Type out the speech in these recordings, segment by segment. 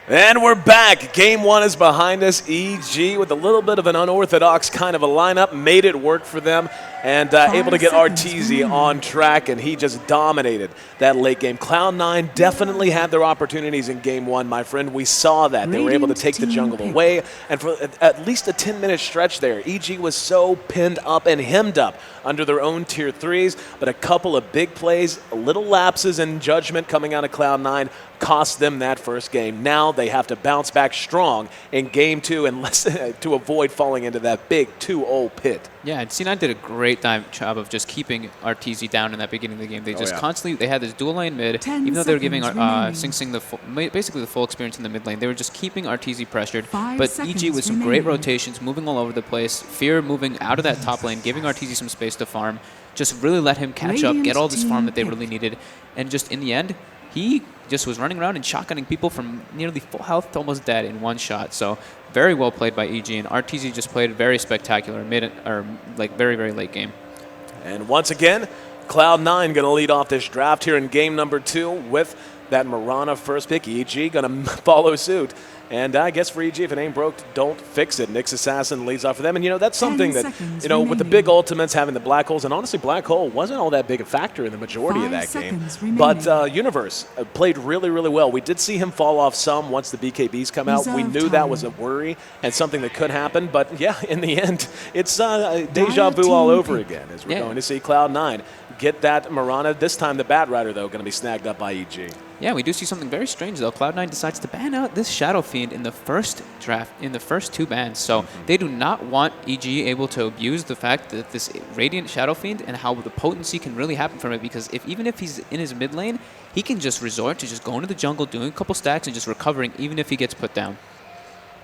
And we're back. Game one is behind us. EG with a little bit of an unorthodox kind of a lineup made it work for them and able to get Arteezy on track, and he just dominated that late game. Cloud9 definitely had their opportunities in game one, my friend. We saw that. They were able to take the jungle away, and for at least a 10-minute stretch there, EG was so pinned up and hemmed up under their own tier 3s, but a couple of big plays, little lapses in judgment coming out of Cloud9 cost them that first game. Now they have to bounce back strong in game two and to avoid falling into that big 2-0 pit. Yeah, and C9 did a great job of just keeping Arteezy down in that beginning of the game. They just constantly, they had this dual lane mid, even though they were giving Sing Sing basically the full experience in the mid lane. They were just keeping Arteezy pressured, but EG with some great rotations, moving all over the place, Fear moving out of that top lane, giving Arteezy some space to farm, just really let him catch up, get all this farm that they really needed, and just in the end, he just was running around and shotgunning people from nearly full health to almost dead in one shot. So very well played by EG, and Arteezy just played very spectacular very, very late game. And once again, Cloud9 going to lead off this draft here in game number 2 with that Mirana first pick. EG going to follow suit. And I guess for EG, if it ain't broke, don't fix it. Nyx Assassin leads off for them. And, that's something that, with the big ultimates having the black holes, and honestly, black hole wasn't all that big a factor in the majority of that game. But Universe played really, really well. We did see him fall off some once the BKBs come out. We knew that was a worry and something that could happen. But, yeah, in the end, it's deja vu all over again as we're going to see Cloud9 get that Mirana. This time the Bat Rider, though, going to be snagged up by EG. Yeah, we do see something very strange, though. Cloud9 decides to ban out this Shadow Fiend in the first draft, in the first 2 bans. So they do not want EG able to abuse the fact that this Radiant Shadow Fiend and how the potency can really happen from it, because even if he's in his mid lane, he can just resort to just going to the jungle, doing a couple stacks, and just recovering even if he gets put down.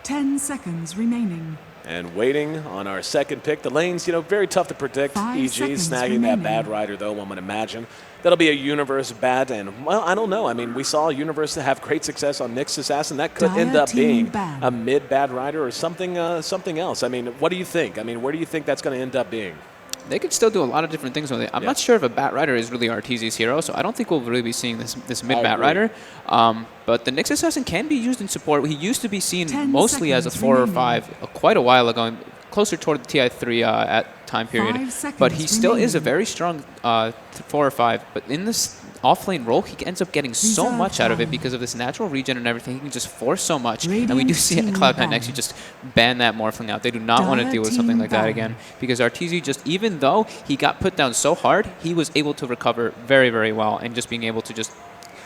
10 seconds remaining. And waiting on our second pick. The lane's, very tough to predict. EG snagging that Bad Rider, though, one would imagine. That'll be a Universe Bat, and, well, I don't know. I mean, we saw Universe have great success on Nyx Assassin. That could end up being a mid-Bad Rider or something else. I mean, what do you think? I mean, where do you think that's going to end up being? They could still do a lot of different things with it. I'm not sure if a Bat Rider is really Arteezy's hero, so I don't think we'll really be seeing this mid-Bat Rider. But the Nyx Assassin can be used in support. He used to be seen mostly as a 4 or 5 quite a while ago, closer toward the TI3 at time period. But he still is a very strong 4 or 5. But in this off-lane role, he ends up getting so much out of it because of this natural regen and everything. He can just force so much. And we do see at Cloud9 actually just ban that Morphling out. They do not want to deal with something like that again, because Arteezy just, even though he got put down so hard, he was able to recover very, very well, and just being able to just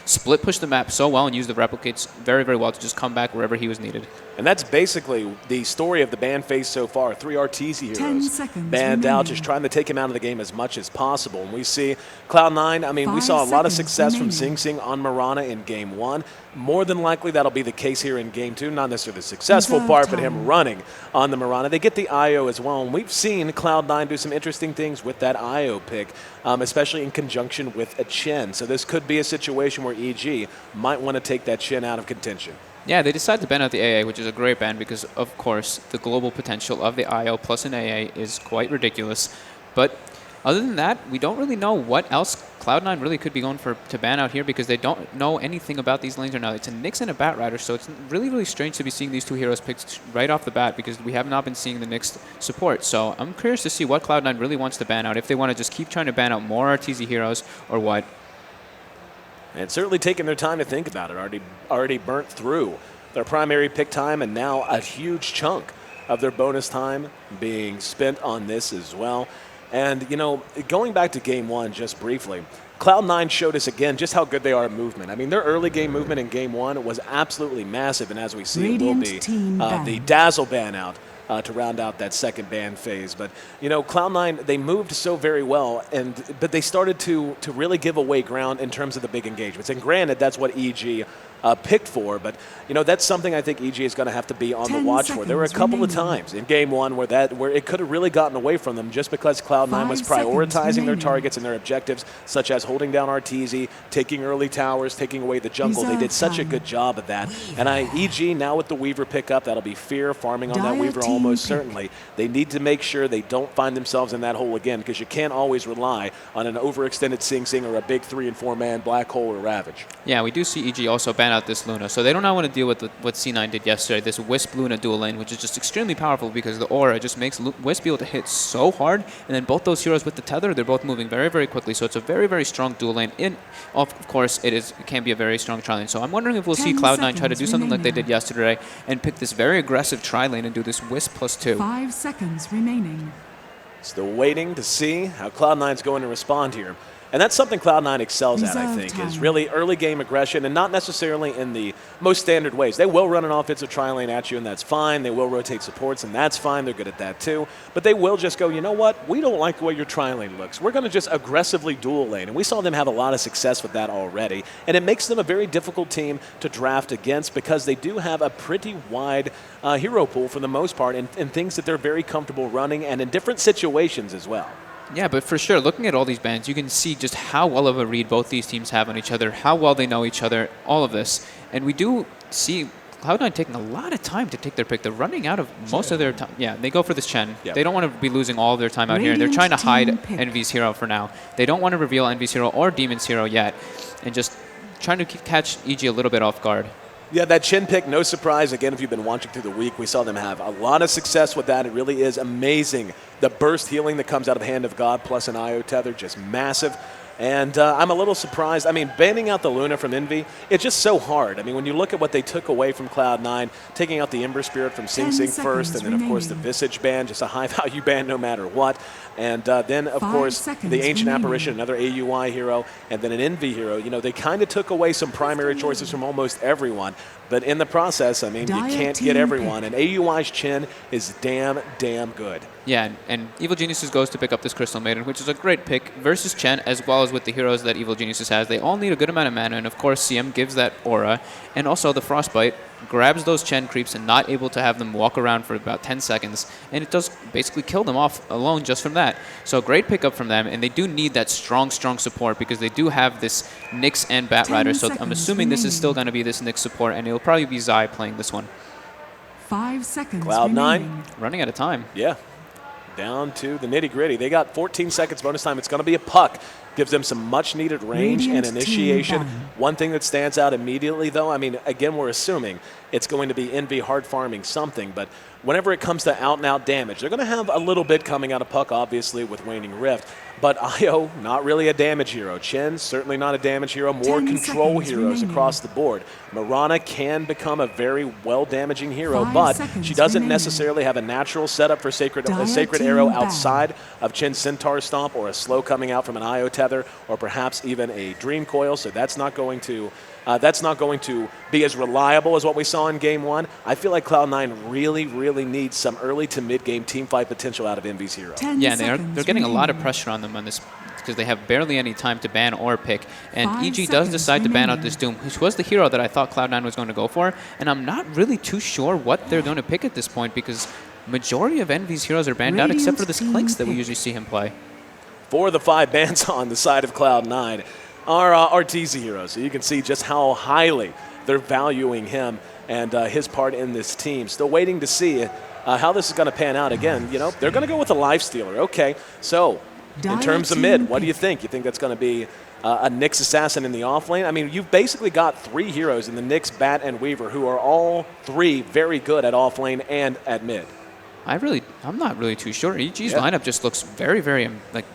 split push the map so well and use the replicates very, very well to just come back wherever he was needed. And that's basically the story of the ban phase so far. 3 Arteezy heroes banned out, just trying to take him out of the game as much as possible. And we see Cloud9, I mean, we saw a lot of success from Sing Sing on Mirana in game 1. More than likely, that'll be the case here in game 2. Not necessarily the successful part, but him running on the Mirana. They get the IO as well, and we've seen Cloud9 do some interesting things with that IO pick, especially in conjunction with a Chen. So this could be a situation where EG might want to take that Chen out of contention. Yeah, they decided to ban out the AA, which is a great ban because, of course, the global potential of the IO plus an AA is quite ridiculous. But other than that, we don't really know what else Cloud9 really could be going for to ban out here, because they don't know anything about these lanes right now. It's a Nyx and a Bat Rider, so it's really, really strange to be seeing these 2 heroes picked right off the bat, because we have not been seeing the Nyx support. So I'm curious to see what Cloud9 really wants to ban out, if they want to just keep trying to ban out more Arteezy heroes or what. And certainly taking their time to think about it. Already burnt through their primary pick time, and now a huge chunk of their bonus time being spent on this as well. And, going back to game 1 just briefly, Cloud9 showed us again just how good they are at movement. I mean, their early game movement in game 1 was absolutely massive, and as we see, it will be the Dazzle ban out to round out that second ban phase. But, Cloud9, they moved so very well, but they started to really give away ground in terms of the big engagements. And granted, that's what EG picked for, but that's something I think EG is going to have to be on the watch for. There were a couple of times in game 1 where it could have really gotten away from them just because Cloud9 was prioritizing their targets and their objectives, such as holding down Arteezy, taking early towers, taking away the jungle. They did such a good job of that. And EG now with the Weaver pickup, that'll be Fear farming on that Weaver almost certainly. They need to make sure they don't find themselves in that hole again, because you can't always rely on an overextended Sing Sing or a big 3 and 4 man Black Hole or Ravage. Yeah, we do see EG also ban ban out this Luna. So they don't want to deal with what C9 did yesterday, this Wisp Luna dual lane, which is just extremely powerful because the aura just makes Wisp be able to hit so hard. And then both those heroes with the tether, they're both moving very, very quickly. So it's a very, very strong dual lane. Of course, it can be a very strong tri lane. So I'm wondering if we'll see Cloud9 try to do something like they did yesterday and pick this very aggressive tri lane and do this Wisp +2. 5 seconds remaining. Still waiting to see how Cloud9's going to respond here. And that's something Cloud9 excels at, I think, is really early game aggression, and not necessarily in the most standard ways. They will run an offensive tri-lane at you, and that's fine. They will rotate supports, and that's fine. They're good at that too. But they will just go, you know what? We don't like the way your tri-lane looks. We're going to just aggressively dual lane. And we saw them have a lot of success with that already. And it makes them a very difficult team to draft against because they do have a pretty wide hero pool for the most part, and things that they're very comfortable running, and in different situations as well. Yeah, but for sure, looking at all these bans, you can see just how well of a read both these teams have on each other, how well they know each other, all of this. And we do see Cloud9 taking a lot of time to take their pick. They're running out of most of their time. Yeah, they go for this Chen. Yep. They don't want to be losing all of their time out here. They're trying to hide Envy's hero for now. They don't want to reveal Envy's hero or Demon's hero yet, and just trying to catch EG a little bit off guard. Yeah, that Chen pick, no surprise. Again, if you've been watching through the week, we saw them have a lot of success with that. It really is amazing. The burst healing that comes out of Hand of God plus an IO tether, just massive. And I'm a little surprised. I mean, banning out the Luna from Envy, it's just so hard. I mean, when you look at what they took away from Cloud9, taking out the Ember Spirit from Sing Sing first, and then, of course, the Visage ban, just a high-value ban no matter what. And then, of course, the Ancient Apparition, another AUI hero, and then an Envy hero. You know, they kind of took away some primary choices from almost everyone. But in the process, I mean, you can't get everyone. And AUI's Chen is damn good. Yeah, and Evil Geniuses goes to pick up this Crystal Maiden, which is a great pick versus Chen, as well as with the heroes that Evil Geniuses has. They all need a good amount of mana, and of course CM gives that aura. And also the Frostbite grabs those Chen creeps and not able to have them walk around for about 10 seconds. And it does basically kill them off alone just from that. So great pickup from them, and they do need that strong support because they do have this Nyx and Bat Rider. So I'm assuming this is still going to be this Nyx support, and it'll probably be Zai playing this one. 5 seconds Cloud9 running out of time. Yeah. Down to the nitty-gritty. They got 14 seconds bonus time. It's going to be a puck. Gives them some much-needed range and initiation. One thing that stands out immediately, though, I mean, again, we're assuming it's going to be Envy hard farming something, but whenever it comes to out-and-out damage, they're going to have a little bit coming out of puck, obviously, with Waning Rift. But Io, not really a damage hero. Chen, certainly not a damage hero. More control heroes across the board. Mirana can become a very well-damaging hero, but she doesn't necessarily have a natural setup for Sacred Arrow outside of Chen's Centaur Stomp or a slow coming out from an Io tether or perhaps even a Dream Coil, so that's not going to be as reliable as what we saw in Game 1. I feel like Cloud9 really needs some early to mid-game teamfight potential out of Envy's hero. Yeah, they're getting a lot of pressure on them on this because they have barely any time to ban or pick. And EG does decide to ban out this Doom, which was the hero that I thought Cloud9 was going to go for. And I'm not really too sure what they're going to pick at this point because majority of Envy's heroes are banned out except for this Clinks that we usually see him play. 4 of the 5 bans on the side of Cloud9 are Arteezy heroes. So you can see just how highly they're valuing him and his part in this team. Still waiting to see how this is going to pan out. Again, you know, they're going to go with a Lifestealer. Okay, so in terms of mid, what do you think? You think that's going to be a Nyx Assassin in the offlane? I mean, you've basically got 3 heroes in the Nyx, Bat, and Weaver who are all 3 very good at offlane and at mid. I'm not really too sure. EG's lineup just looks very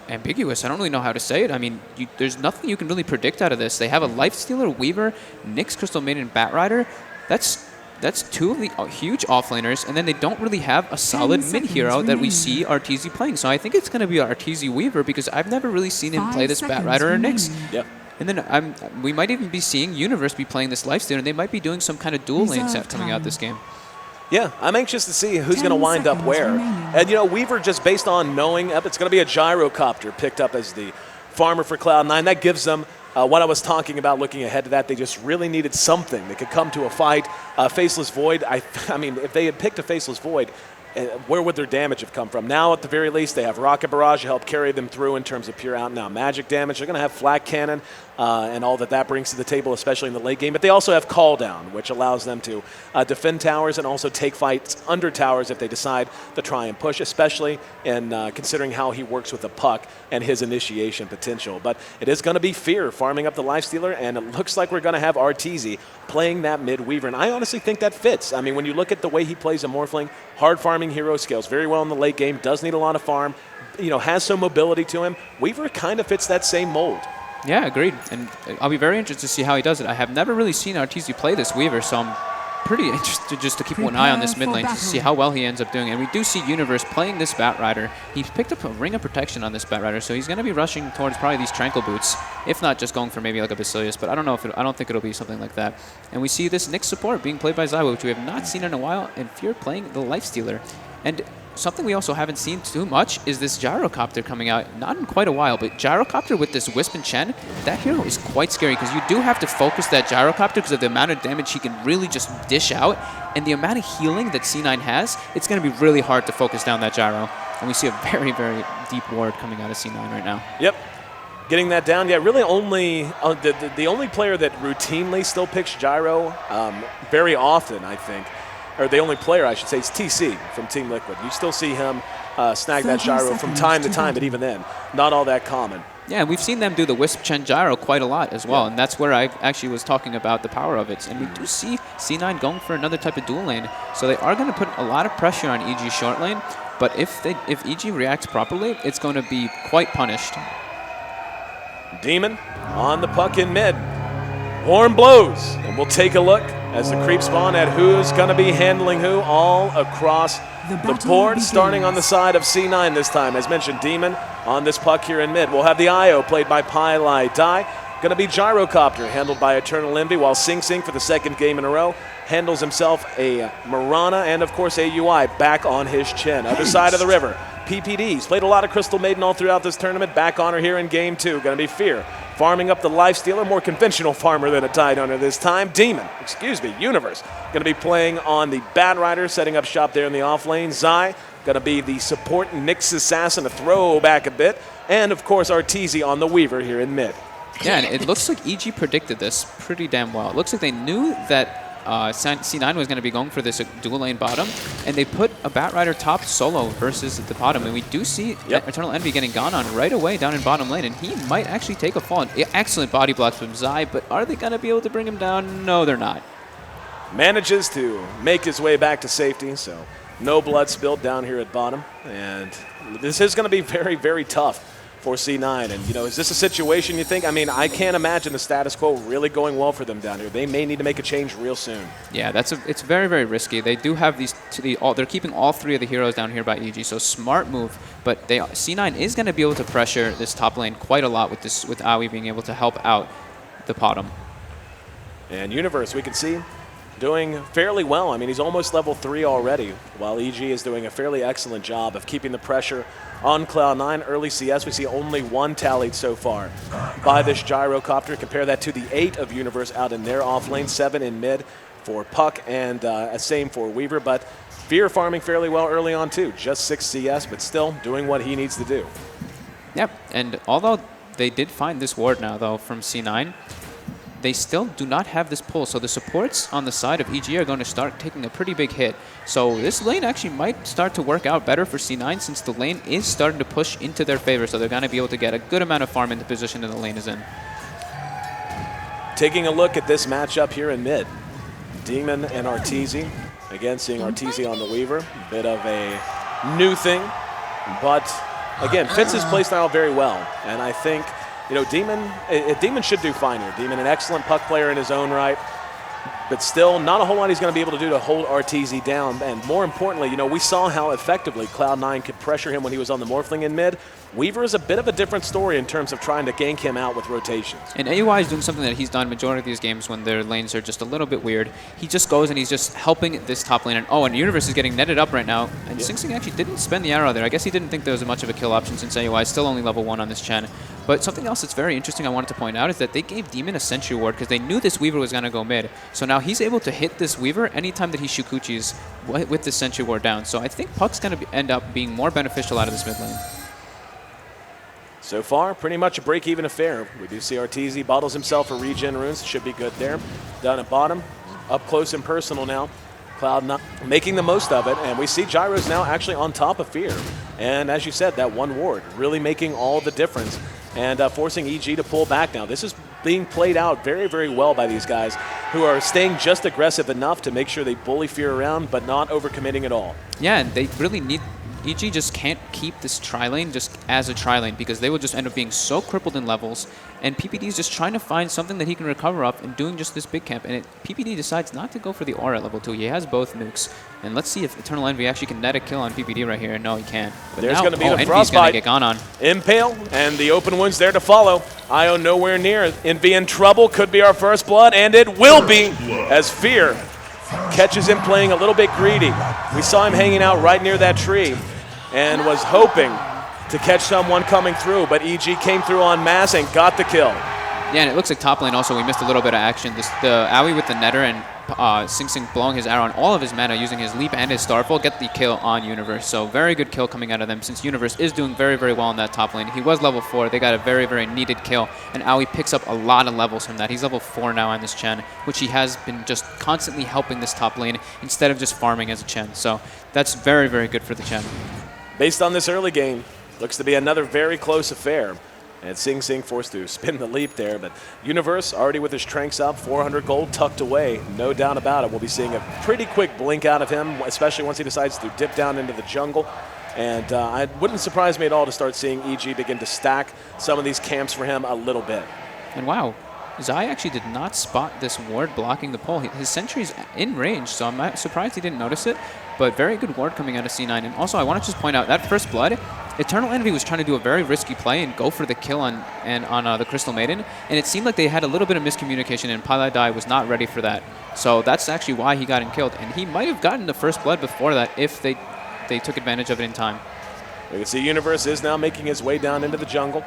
ambiguous. I don't really know how to say it. I mean, there's nothing you can really predict out of this. They have a Lifestealer, Weaver, Nyx, Crystal Maiden, Bat Rider. That's 2 of the huge offlaners, and then they don't really have a solid mid hero that we see Arteezy playing. So I think it's going to be Arteezy Weaver because I've never really seen him play this Bat Rider or Nyx. Yep. And then we might even be seeing Universe be playing this Lifestealer, and they might be doing some kind of dual lane set coming out this game. Yeah, I'm anxious to see who's going to wind up where. And, you know, Weaver, just based on knowing, it's going to be a Gyrocopter picked up as the farmer for Cloud9. That gives them what I was talking about looking ahead to that. They just really needed something that could come to a fight. Faceless Void, I mean, if they had picked a Faceless Void, where would their damage have come from? Now, at the very least, they have Rocket Barrage to help carry them through in terms of pure out and out magic damage. They're going to have Flak Cannon and all that brings to the table, especially in the late game. But they also have Call Down, which allows them to defend towers and also take fights under towers if they decide to try and push, especially in considering how he works with the puck and his initiation potential. But it is going to be Fear farming up the Lifestealer, and it looks like we're going to have Arteezy playing that mid-Weaver. And I honestly think that fits. I mean, when you look at the way he plays a Morphling, hard farming hero, scales very well in the late game, does need a lot of farm, has some mobility to him. Weaver kind of fits that same mold. Yeah, agreed. And I'll be very interested to see how he does it. I have never really seen Arteezy play this Weaver, so I'm pretty interested just to keep one eye on this mid lane to see how well he ends up doing. And we do see Universe playing this Bat Rider. He's picked up a Ring of Protection on this Bat Rider, so he's going to be rushing towards probably these Tranquil Boots, if not just going for maybe like a Basilius, but I don't think it'll be something like that. And we see this Nyx support being played by Zywa, which we have not seen in a while, and Fear playing the Lifestealer. And something we also haven't seen too much is this Gyrocopter coming out, not in quite a while, but Gyrocopter with this Wisp and Chen, that hero is quite scary because you do have to focus that Gyrocopter because of the amount of damage he can really just dish out, and the amount of healing that C9 has, it's going to be really hard to focus down that Gyro. And we see a very, very deep ward coming out of C9 right now. Yep. Getting that down, yeah, really only the only player that routinely still picks Gyro very often, I think, or the only player, I should say, is TC from Team Liquid. You still see him snag that Gyro from time to time, but even then, not all that common. Yeah, we've seen them do the Wisp Chen Gyro quite a lot as well, and that's where I actually was talking about the power of it. And we do see C9 going for another type of dual lane, so they are going to put a lot of pressure on EG short lane, but if EG reacts properly, it's going to be quite punished. Demon on the puck in mid. Horn blows, and we'll take a look as the creep spawn at who's going to be handling who all across the board, starting on the side of C9 this time. As mentioned, Demon on this puck here in mid. We'll have the IO played by Pai Lai Dai. Going to be Gyrocopter handled by Eternal Envy, while Sing Sing for the second game in a row handles himself a Mirana and, of course, a UI back on his chin. Other side of the river, PPD's played a lot of Crystal Maiden all throughout this tournament. Back on her here in game 2. Going to be Fear farming up the Lifestealer, more conventional farmer than a Tide Hunter this time. Universe, going to be playing on the Bat Rider, setting up shop there in the off lane. Zai, going to be the support Nyx Assassin to throw back a bit. And, of course, Arteezy on the Weaver here in mid. Yeah, and it looks like EG predicted this pretty damn well. It looks like they knew that C9 was going to be going for this dual lane bottom, and they put a Bat Rider top solo versus the bottom, and we do see Eternal Envy getting gone on right away down in bottom lane, and he might actually take a fall. Excellent body blocks from Zai, but are they going to be able to bring him down? No, they're not. Manages to make his way back to safety, so no blood spilled down here at bottom, and this is going to be very, very tough for C9. And, is this a situation you think? I mean, I can't imagine the status quo really going well for them down here. They may need to make a change real soon. Yeah, it's very, very risky. They do have they're keeping all 3 of the heroes down here by EG, so smart move. But C9 is going to be able to pressure this top lane quite a lot with Aoi being able to help out the bottom. And Universe, we can see, doing fairly well. I mean, he's almost level 3 already, while EG is doing a fairly excellent job of keeping the pressure on Cloud9. Early CS, we see only 1 tallied so far by this Gyrocopter. Compare that to the 8 of Universe out in their off lane, 7 in mid for Puck, and same for Weaver. But Fear farming fairly well early on too. Just 6 CS, but still doing what he needs to do. Yep, and although they did find this ward now, though, from C9, they still do not have this pull, so the supports on the side of EG are going to start taking a pretty big hit. So this lane actually might start to work out better for C9 since the lane is starting to push into their favor, so they're going to be able to get a good amount of farm in the position that the lane is in. Taking a look at this matchup here in mid, Demon and Arteezy. Again, seeing Arteezy on the Weaver, a bit of a new thing, but again, fits his playstyle very well, and I think Demon should do fine here. Demon, an excellent puck player in his own right, but still not a whole lot he's going to be able to do to hold Arteezy down. And more importantly, we saw how effectively Cloud9 could pressure him when he was on the Morphling in mid. Weaver is a bit of a different story in terms of trying to gank him out with rotations. And AUI is doing something that he's done majority of these games when their lanes are just a little bit weird. He just goes and he's just helping this top lane. And Universe is getting netted up right now. And Sing Sing actually didn't spend the arrow there. I guess he didn't think there was much of a kill option since AUI is still only level 1 on this Chen. But something else that's very interesting I wanted to point out is that they gave Demon a Sentry Ward because they knew this Weaver was going to go mid. So now now he's able to hit this Weaver anytime that he Shukuchis with the Sentry Ward down. So I think Puck's going to end up being more beneficial out of this mid lane. So far, pretty much a break-even affair. We do see Arteezy bottles himself a regen runes. Should be good there. Down at bottom, up close and personal now. Cloud9 making the most of it, and we see Gyro's now actually on top of Fear. And as you said, that one ward really making all the difference and forcing EG to pull back now. This is being played out very, very well by these guys who are staying just aggressive enough to make sure they bully Fear around, but not overcommitting at all. Yeah, and they really need... EG just can't keep this tri-lane just as a tri-lane because they will just end up being so crippled in levels, and PPD is just trying to find something that he can recover up and doing just this big camp, and PPD decides not to go for the aura at level 2. He has both nukes, and let's see if Eternal Envy actually can net a kill on PPD right here. No, he can't. But there's going to be the Envy's frostbite. going to get gone on. Impale, and the open wound's there to follow. Io nowhere near. Envy in trouble. Could be our first blood, and it will be as Fear catches him playing a little bit greedy. We saw him hanging out right near that tree and was hoping to catch someone coming through, but EG came through en masse and got the kill. Yeah, and it looks like top lane also we missed a little bit of action. The Aoi with the Netter and Sing Sing blowing his arrow on all of his mana using his leap and his Starfall get the kill on Universe. So very good kill coming out of them since Universe is doing very, very well in that top lane. He was level 4. They got a very, very needed kill, and Aoi picks up a lot of levels from that. He's level 4 now on this Chen, which he has been just constantly helping this top lane instead of just farming as a Chen. So that's very, very good for the Chen. Based on this early game, looks to be another very close affair. And Sing Sing forced to spin the leap there, but Universe already with his tranks up, 400 gold tucked away, no doubt about it. We'll be seeing a pretty quick blink out of him, especially once he decides to dip down into the jungle. And it wouldn't surprise me at all to start seeing EG begin to stack some of these camps for him a little bit. And wow, Zai actually did not spot this ward blocking the pole. His sentry's in range, so I'm surprised he didn't notice it. But very good ward coming out of C9. And also, I want to just point out, that first blood, Eternal Envy was trying to do a very risky play and go for the kill on the Crystal Maiden. And it seemed like they had a little bit of miscommunication, and Paladai was not ready for that. So that's actually why he got killed. And he might have gotten the first blood before that if they took advantage of it in time. We can see Universe is now making his way down into the jungle.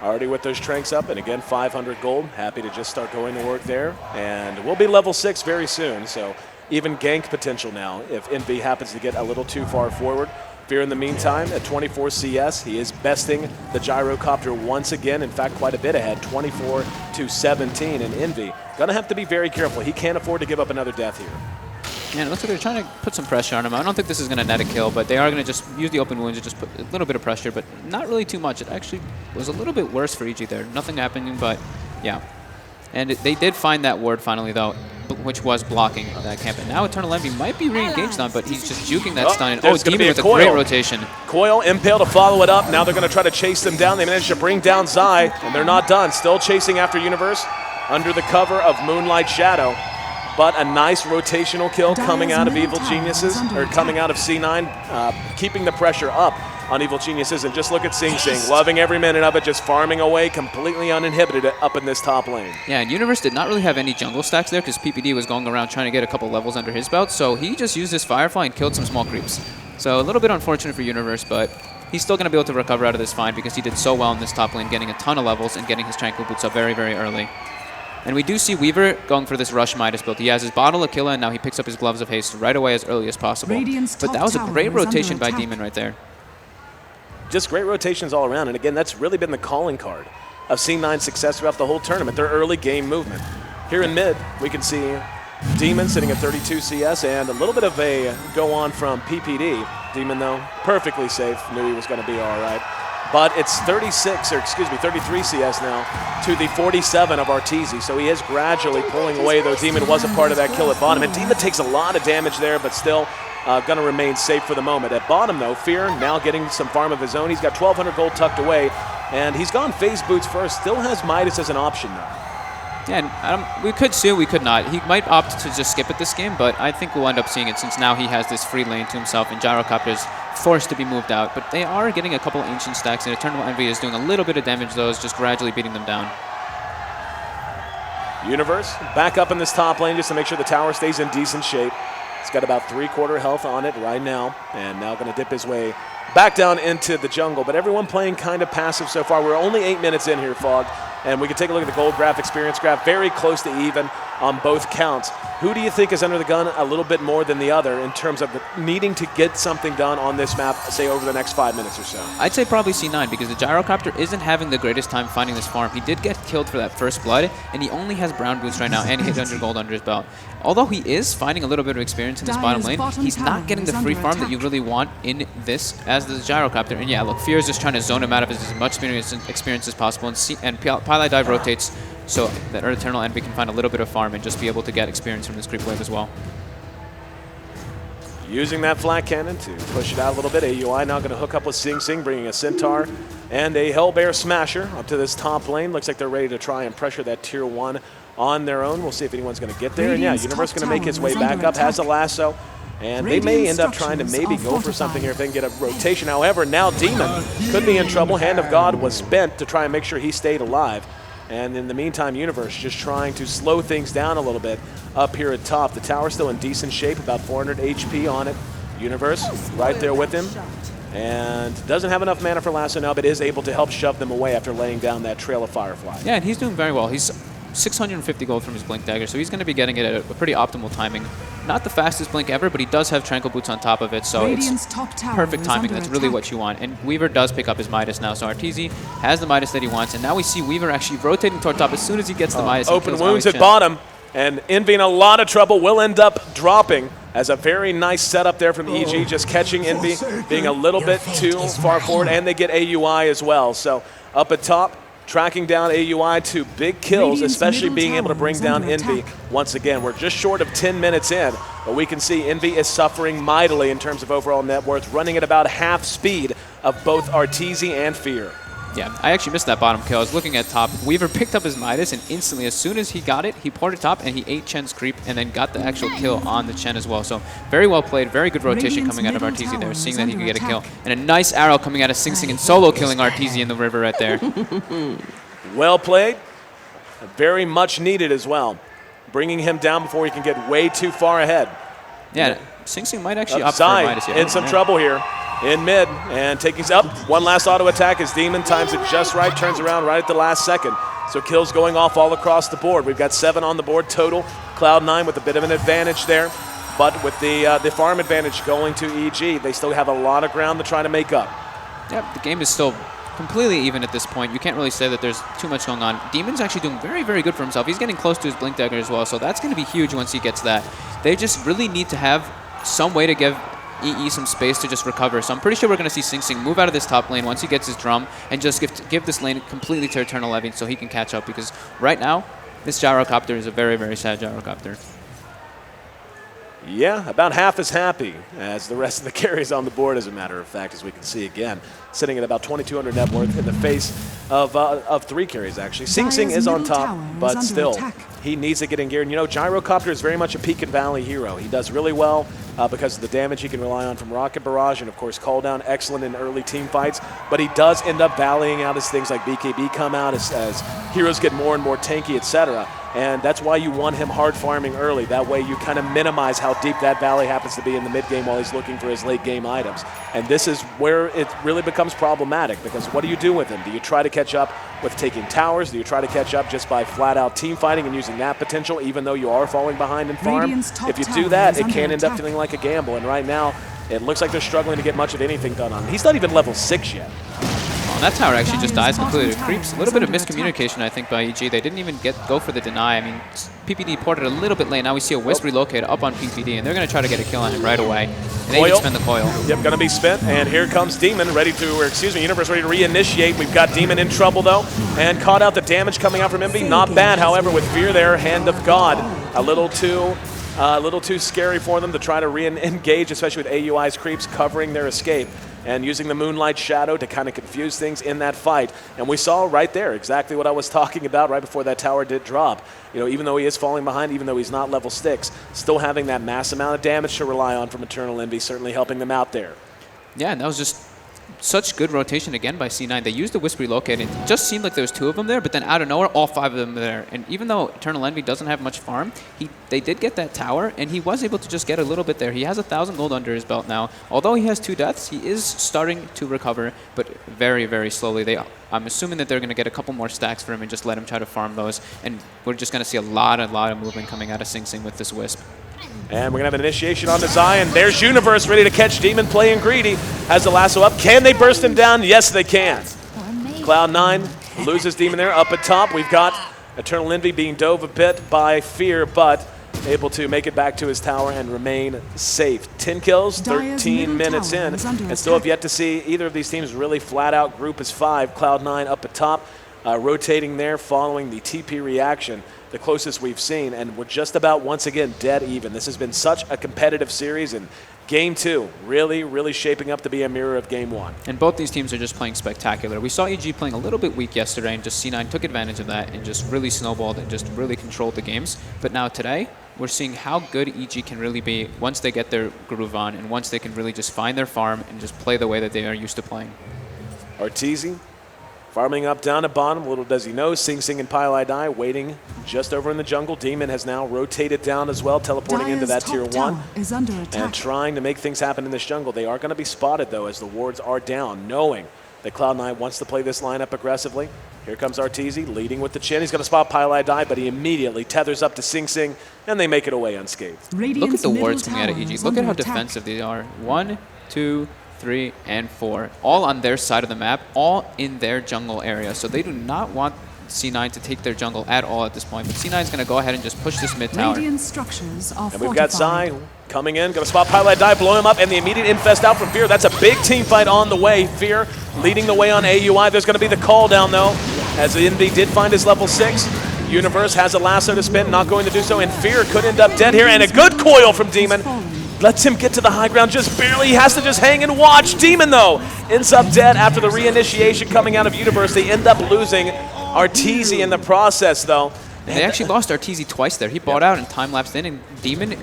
Already with those tranks up, and again, 500 gold. Happy to just start going to work there. And we'll be level 6 very soon, so even gank potential now if Envy happens to get a little too far forward. Fear in the meantime at 24 CS. He is besting the Gyrocopter once again, in fact quite a bit ahead, 24 to 17, and Envy gonna have to be very careful. He can't afford to give up another death here. Yeah, it looks like they're trying to put some pressure on him. I don't think this is going to net a kill, but they are going to just use the open wounds and just put a little bit of pressure, but not really too much. It actually was a little bit worse for EG there. Nothing happening, but yeah. And they did find that ward finally, though, which was blocking that camp. And now Eternal Envy might be re-engaged on, but he's just juking that stun. And Demon with a great rotation. Coil, Impale to follow it up. Now they're going to try to chase them down. They managed to bring down Zai, and they're not done. Still chasing after Universe under the cover of Moonlight Shadow. But a nice rotational kill coming out of Evil Geniuses, or coming out of C9, keeping the pressure up on Evil Geniuses. And just look at Sing Sing, loving every minute of it, just farming away, completely uninhibited up in this top lane. Yeah, and Universe did not really have any jungle stacks there because PPD was going around trying to get a couple levels under his belt, so he just used his Firefly and killed some small creeps. So a little bit unfortunate for Universe, but he's still going to be able to recover out of this fine because he did so well in this top lane, getting a ton of levels and getting his Tranquil Boots up very, very early. And we do see Weaver going for this Rush Midas build. He has his Bottle of Killa, and now he picks up his Gloves of Haste right away as early as possible. But that was a great rotation by Demon right there. Just great rotations all around, and again, that's really been the calling card of C9's success throughout the whole tournament, their early game movement. Here in mid, we can see Demon sitting at 32 CS, and a little bit of a go-on from PPD. Demon, though, perfectly safe, knew he was going to be all right. But it's 33 CS now to the 47 of Arteezy. So he is gradually pulling away, though Demon was a part of that kill at bottom. And Demon takes a lot of damage there, but still going to remain safe for the moment. At bottom, though, Fear now getting some farm of his own. He's got 1,200 gold tucked away, and he's gone Phase Boots first. Still has Midas as an option, though. Yeah, and we could sue, we could not. He might opt to just skip it this game, but I think we'll end up seeing it since now he has this free lane to himself and Gyrocopter's forced to be moved out. But they are getting a couple Ancient stacks, and Eternal Envy is doing a little bit of damage, though, is just gradually beating them down. Universe back up in this top lane just to make sure the tower stays in decent shape. He's got about 3/4 health on it right now, and now going to dip his way back down into the jungle. But everyone playing kind of passive so far. We're only 8 minutes in here, Fog, and we can take a look at the gold graph, experience graph, very close to even on both counts. Who do you think is under the gun a little bit more than the other in terms of needing to get something done on this map, say, over the next 5 minutes or so? I'd say probably C9 because the Gyrocopter isn't having the greatest time finding this farm. He did get killed for that first blood, and he only has brown boots right now, and he hit 100 gold under his belt. Although he is finding a little bit of experience in this bottom lane, he's not getting the free farm that you really want in this as the Gyrocopter. And yeah, look, Fear is just trying to zone him out of as much experience as possible, and Pile Dive rotates so that Eternal Envy can find a little bit of farm and just be able to get experience from this creep wave as well. Using that flat cannon to push it out a little bit. AUI now going to hook up with Sing Sing, bringing a Centaur and a Hellbear Smasher up to this top lane. Looks like they're ready to try and pressure that tier 1 on their own. We'll see if anyone's going to get there. And yeah, Universe going to make his way back up, has a lasso. And they may end up trying to maybe go for something here if they can get a rotation. However, now Demon could be in trouble. Hand of God was spent to try and make sure he stayed alive. And in the meantime, Universe just trying to slow things down a little bit up here at top. The tower's still in decent shape, about 400 HP on it. Universe right there with him. And doesn't have enough mana for lasso now, but is able to help shove them away after laying down that Trail of Firefly. Yeah, and he's doing very well. He's 650 gold from his Blink Dagger, so he's going to be getting it at a pretty optimal timing. Not the fastest Blink ever, but he does have Tranquil Boots on top of it, so it's perfect timing. That's really what you want. And Weaver does pick up his Midas now, so Arteezy has the Midas that he wants, and now we see Weaver actually rotating toward top as soon as he gets the Midas. Open wounds at bottom, and Envy in a lot of trouble, will end up dropping as a very nice setup there from EG, just catching Envy, being a little bit too far forward, and they get AUI as well. So up at top, tracking down AUI to big kills, especially being able to bring down Envy once again. We're just short of 10 minutes in, but we can see Envy is suffering mightily in terms of overall net worth, running at about half speed of both Arteezy and Fear. Yeah, I actually missed that bottom kill. I was looking at top. Weaver picked up his Midas, and instantly, as soon as he got it, he poured it top, and he ate Chen's creep, and then got the actual kill on the Chen as well. So very well played, very good rotation coming out of Arteezy there, seeing that he could get a kill. And a nice arrow coming out of Sing Sing and solo killing Arteezy in the river right there. Well played, very much needed as well. Bringing him down before he can get way too far ahead. Yeah, Sing Sing might actually opt for a Midas here. In some trouble here. In mid, and taking up. One last auto attack as Demon times it just right, turns around right at the last second. So kills going off all across the board. We've got 7 on the board total. Cloud9 with a bit of an advantage there. But with the farm advantage going to EG, they still have a lot of ground to try to make up. Yep, the game is still completely even at this point. You can't really say that there's too much going on. Demon's actually doing very, very good for himself. He's getting close to his Blink Dagger as well, so that's going to be huge once he gets that. They just really need to have some way to give EE some space to just recover. So I'm pretty sure we're going to see Sing Sing move out of this top lane once he gets his drum and just give this lane completely to Eternal Levy so he can catch up, because right now, this Gyrocopter is a very, very sad Gyrocopter. Yeah, about half as happy as the rest of the carries on the board, as a matter of fact, as we can see again. Sitting at about 2,200 net worth in the face of 3 carries, actually. Sing Sing is on top, but still, he needs to get in gear. And, you know, Gyrocopter is very much a peak and valley hero. He does really well because of the damage he can rely on from Rocket Barrage and, of course, Call Down, excellent in early team fights. But he does end up valleying out as things like BKB come out, as heroes get more and more tanky, etc. And that's why you want him hard farming early. That way you kind of minimize how deep that valley happens to be in the mid game while he's looking for his late game items. And this is where it really becomes problematic, because what do you do with him? Do you try to catch up with taking towers? Do you try to catch up just by flat out team fighting and using that potential even though you are falling behind in farm? If you do that, it can end up feeling like a gamble. And right now, it looks like they're struggling to get much of anything done on him. He's not even level 6 yet. That tower actually just dies completely. It creeps. A little bit of miscommunication, I think, by EG. They didn't even go for the deny. I mean, PPD ported a little bit late. Now we see a Wisp relocate up on PPD, and they're going to try to get a kill on him right away. And they even spend the coil. Yep, going to be spent, and here comes Demon Universe ready to reinitiate. We've got Demon in trouble, though, and caught out the damage coming out from Envy. Not bad, however, with Fear there, Hand of God. A little too scary for them to try to re-engage, especially with AUI's creeps covering their escape and using the Moonlight Shadow to kind of confuse things in that fight. And we saw right there exactly what I was talking about right before that tower did drop. You know, even though he is falling behind, even though he's not level 6, still having that mass amount of damage to rely on from Eternal Envy, certainly helping them out there. Yeah, and that was just such good rotation again by C9. They used the Wisp relocate, and it just seemed like there was 2 of them there, but then out of nowhere, all 5 of them were there. And even though Eternal Envy doesn't have much farm, they did get that tower, and he was able to just get a little bit there. He has 1,000 gold under his belt now. Although he has 2 deaths, he is starting to recover, but very, very slowly. I'm assuming that they're going to get a couple more stacks for him and just let him try to farm those. And we're just going to see a lot of movement coming out of Sing Sing with this Wisp. And we're going to have an initiation on the Zion. There's Universe ready to catch Demon, playing greedy. Has the lasso up. Can they burst him down? Yes, they can. Cloud9 loses Demon there. Up at top, we've got Eternal Envy being dove a bit by Fear, but able to make it back to his tower and remain safe. 10 kills, 13 minutes in, and still have yet to see either of these teams really flat out group as 5. Cloud9 up at top, rotating there following the TP reaction, the closest we've seen, and we're just about once again dead even. This has been such a competitive series, and Game 2 really, really shaping up to be a mirror of Game 1. And both these teams are just playing spectacular. We saw EG playing a little bit weak yesterday, and just C9 took advantage of that and just really snowballed and just really controlled the games. But now today, we're seeing how good EG can really be once they get their groove on and once they can really just find their farm and just play the way that they are used to playing. Arteezy farming up down at bottom. Little does he know, Sing Sing and Pile Die waiting just over in the jungle. Demon has now rotated down as well, teleporting into that tier 1 is under attack. and trying to make things happen in this jungle. They are going to be spotted, though, as the wards are down, knowing that Cloud9 wants to play this lineup aggressively. Here comes Arteezy leading with the chin. He's going to spot Pile Die, but he immediately tethers up to Sing Sing, and they make it away unscathed. Look at the wards coming out of EG. Look at how defensive they are. 1, 2, 3, and 4, all on their side of the map, all in their jungle area. So they do not want C9 to take their jungle at all at this point. But C9 is going to go ahead and just push this mid tower. Radiant structures are And we've got fortified. Zai coming in, going to spot Pile Die, blow him up, and the immediate infest out from Fear. That's a big team fight on the way. Fear leading the way on AUI. There's going to be the call down, though, as the Envy did find his level 6. Universe has a lasso to spin, not going to do so, and Fear could end up dead here. And a good coil from Demon. Lets him get to the high ground just barely. He has to just hang and watch. Demon, though, ends up dead after the reinitiation coming out of Universe. They end up losing Arteezy in the process, though. And they actually lost Arteezy twice there. He bought out and time-lapsed in, and Demon,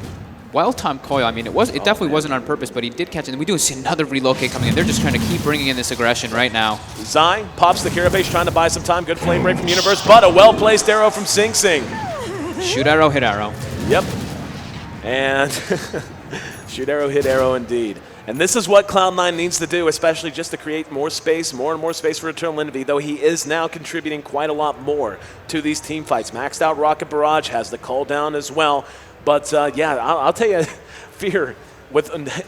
well-timed coil. I mean, it definitely wasn't on purpose, but he did catch it. And we do see another relocate coming in. They're just trying to keep bringing in this aggression right now. Zai pops the Carapace, trying to buy some time. Good flame break from Universe, but a well-placed arrow from Sing Sing. Shoot arrow, hit arrow. Yep. And shoot arrow, hit arrow indeed. And this is what Cloud9 needs to do, especially just to create more space, more and more space for Eternal Envy, though he is now contributing quite a lot more to these team fights. Maxed out Rocket Barrage, has the call down as well. But yeah, I'll tell you, Fear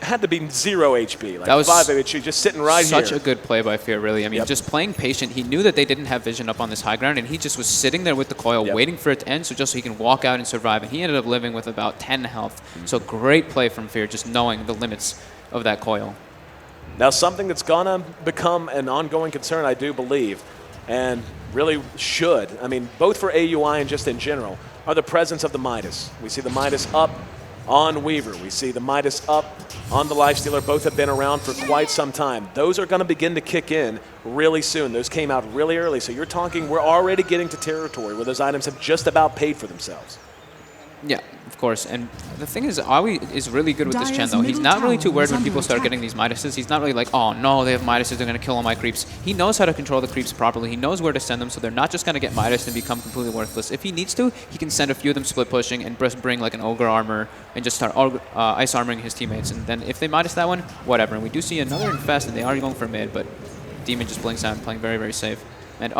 had to be 0 HP, like that was 5 HP, just sitting right here. Such a good play by Fear, really. I mean, just playing patient. He knew that they didn't have vision up on this high ground, and he just was sitting there with the coil, waiting for it to end, so just so he can walk out and survive. And he ended up living with about 10 health. So great play from Fear, just knowing the limits of that coil. Now, something that's going to become an ongoing concern, I do believe, and really should, I mean, both for AUI and just in general, are the presence of the Midas. We see the Midas up on Weaver. We see the Midas up on the Lifestealer. Both have been around for quite some time. Those are going to begin to kick in really soon. Those came out really early. So you're talking, we're already getting to territory where those items have just about paid for themselves. Yeah, of course. And the thing is, Aoi is really good with this Chen, though. He's not really too worried when people start getting these Midases. He's not really like, oh, no, they have Midases, they're going to kill all my creeps. He knows how to control the creeps properly. He knows where to send them, so they're not just going to get Midas and become completely worthless. If he needs to, he can send a few of them split pushing and just bring like an Ogre armor and just start ice armoring his teammates. And then if they Midas that one, whatever. And we do see another infest, and they are going for mid, but Demon just blinks out and playing very, very safe. And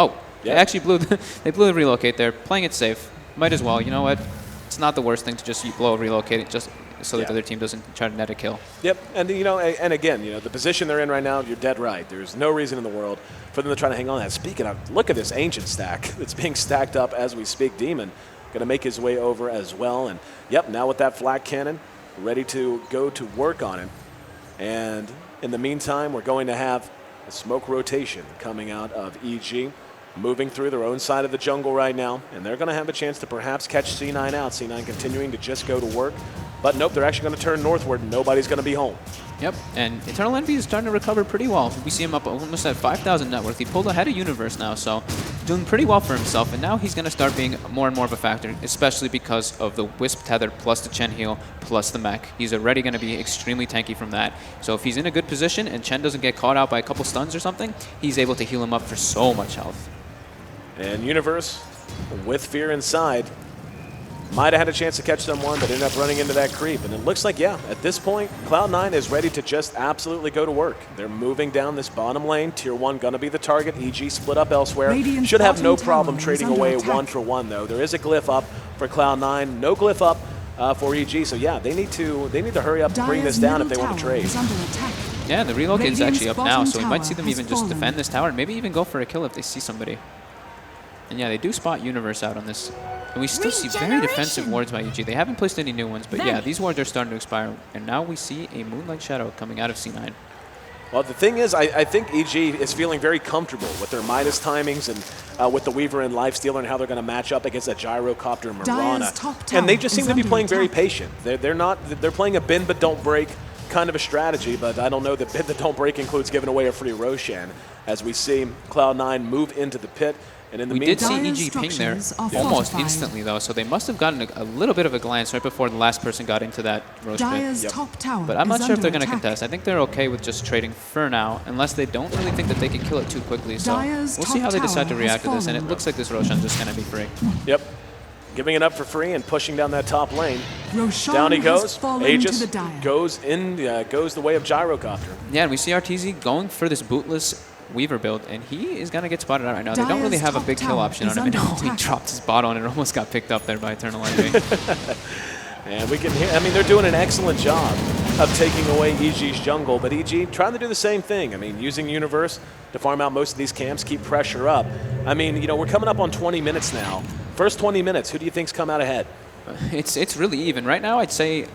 they actually blew the relocate there, playing it safe. Might as well, you know what? It's not the worst thing to just blow a relocate just so that the other team doesn't try to net a kill. Yep, and and again, the position they're in right now, you're dead right. There's no reason in the world for them to try to hang on to that. Speaking of, look at this ancient stack that's being stacked up as we speak. Demon going to make his way over as well, and yep, now with that flak cannon, ready to go to work on it. And in the meantime, we're going to have a smoke rotation coming out of EG. Moving through their own side of the jungle right now, and they're going to have a chance to perhaps catch C9 out. C9 continuing to just go to work, but nope, they're actually going to turn northward, and nobody's going to be home. Yep, and Eternal Envy is starting to recover pretty well. We see him up almost at 5,000 net worth. He pulled ahead of Universe now, so doing pretty well for himself. And now he's going to start being more and more of a factor, especially because of the Wisp Tether plus the Chen heal plus the mech. He's already going to be extremely tanky from that. So if he's in a good position and Chen doesn't get caught out by a couple stuns or something, he's able to heal him up for so much health. And Universe, with Fear inside, might have had a chance to catch someone, but ended up running into that creep. And it looks like, yeah, at this point, Cloud9 is ready to just absolutely go to work. They're moving down this bottom lane. Tier 1 going to be the target. EG split up elsewhere. Radiant's Should have no bottom problem tower trading is under away attack. 1-for-1, though. There is a glyph up for Cloud9. No glyph up for EG. So, yeah, they need to hurry up and bring this down if they want to trade. Yeah, the relocate is actually up now, so we might see them has even just fallen. defend this tower and maybe even go for a kill if they see somebody. And yeah, they do spot Universe out on this. And we still see very defensive wards by EG. They haven't placed any new ones, but yeah, these wards are starting to expire. And now we see a Moonlight Shadow coming out of C9. Well, the thing is, I think EG is feeling very comfortable with their Midas timings and with the Weaver and Lifestealer and how they're going to match up against that Gyrocopter Mirana. And they just seem to be playing very patient. They're playing a bend but don't break kind of a strategy, but I don't know that bend but don't break includes giving away a free Roshan as we see Cloud9 move into the pit. And in the We did meantime, see EG ping there structures are almost fortified. instantly, though, so they must have gotten a little bit of a glance right before the last person got into that roast pit. Dire's Yep. top tower But I'm not is sure if they're under going to attack. contest. I think they're okay with just trading for now, unless they don't really think that they can kill it too quickly. So Dire's we'll see top how they decide to tower react to has this, and it fallen. looks like this Roshan's just going to be free. yep, giving it up for free and pushing down that top lane. Roshan Down he has goes. fallen Aegis to the Dire. goes the way of Gyrocopter. Yeah, and we see RTZ going for this bootless Weaver build, and he is going to get spotted out right now. They don't really Dire's have a top big kill tower option on is him, and under he attack. dropped his bot on it and almost got picked up there by Eternal Envy. And we can hear, I mean, they're doing an excellent job of taking away EG's jungle, but EG trying to do the same thing. I mean, using Universe to farm out most of these camps, keep pressure up. I mean, you know, we're coming up on 20 minutes now. First 20 minutes, who do you think's come out ahead? It's really even. Right now, I'd say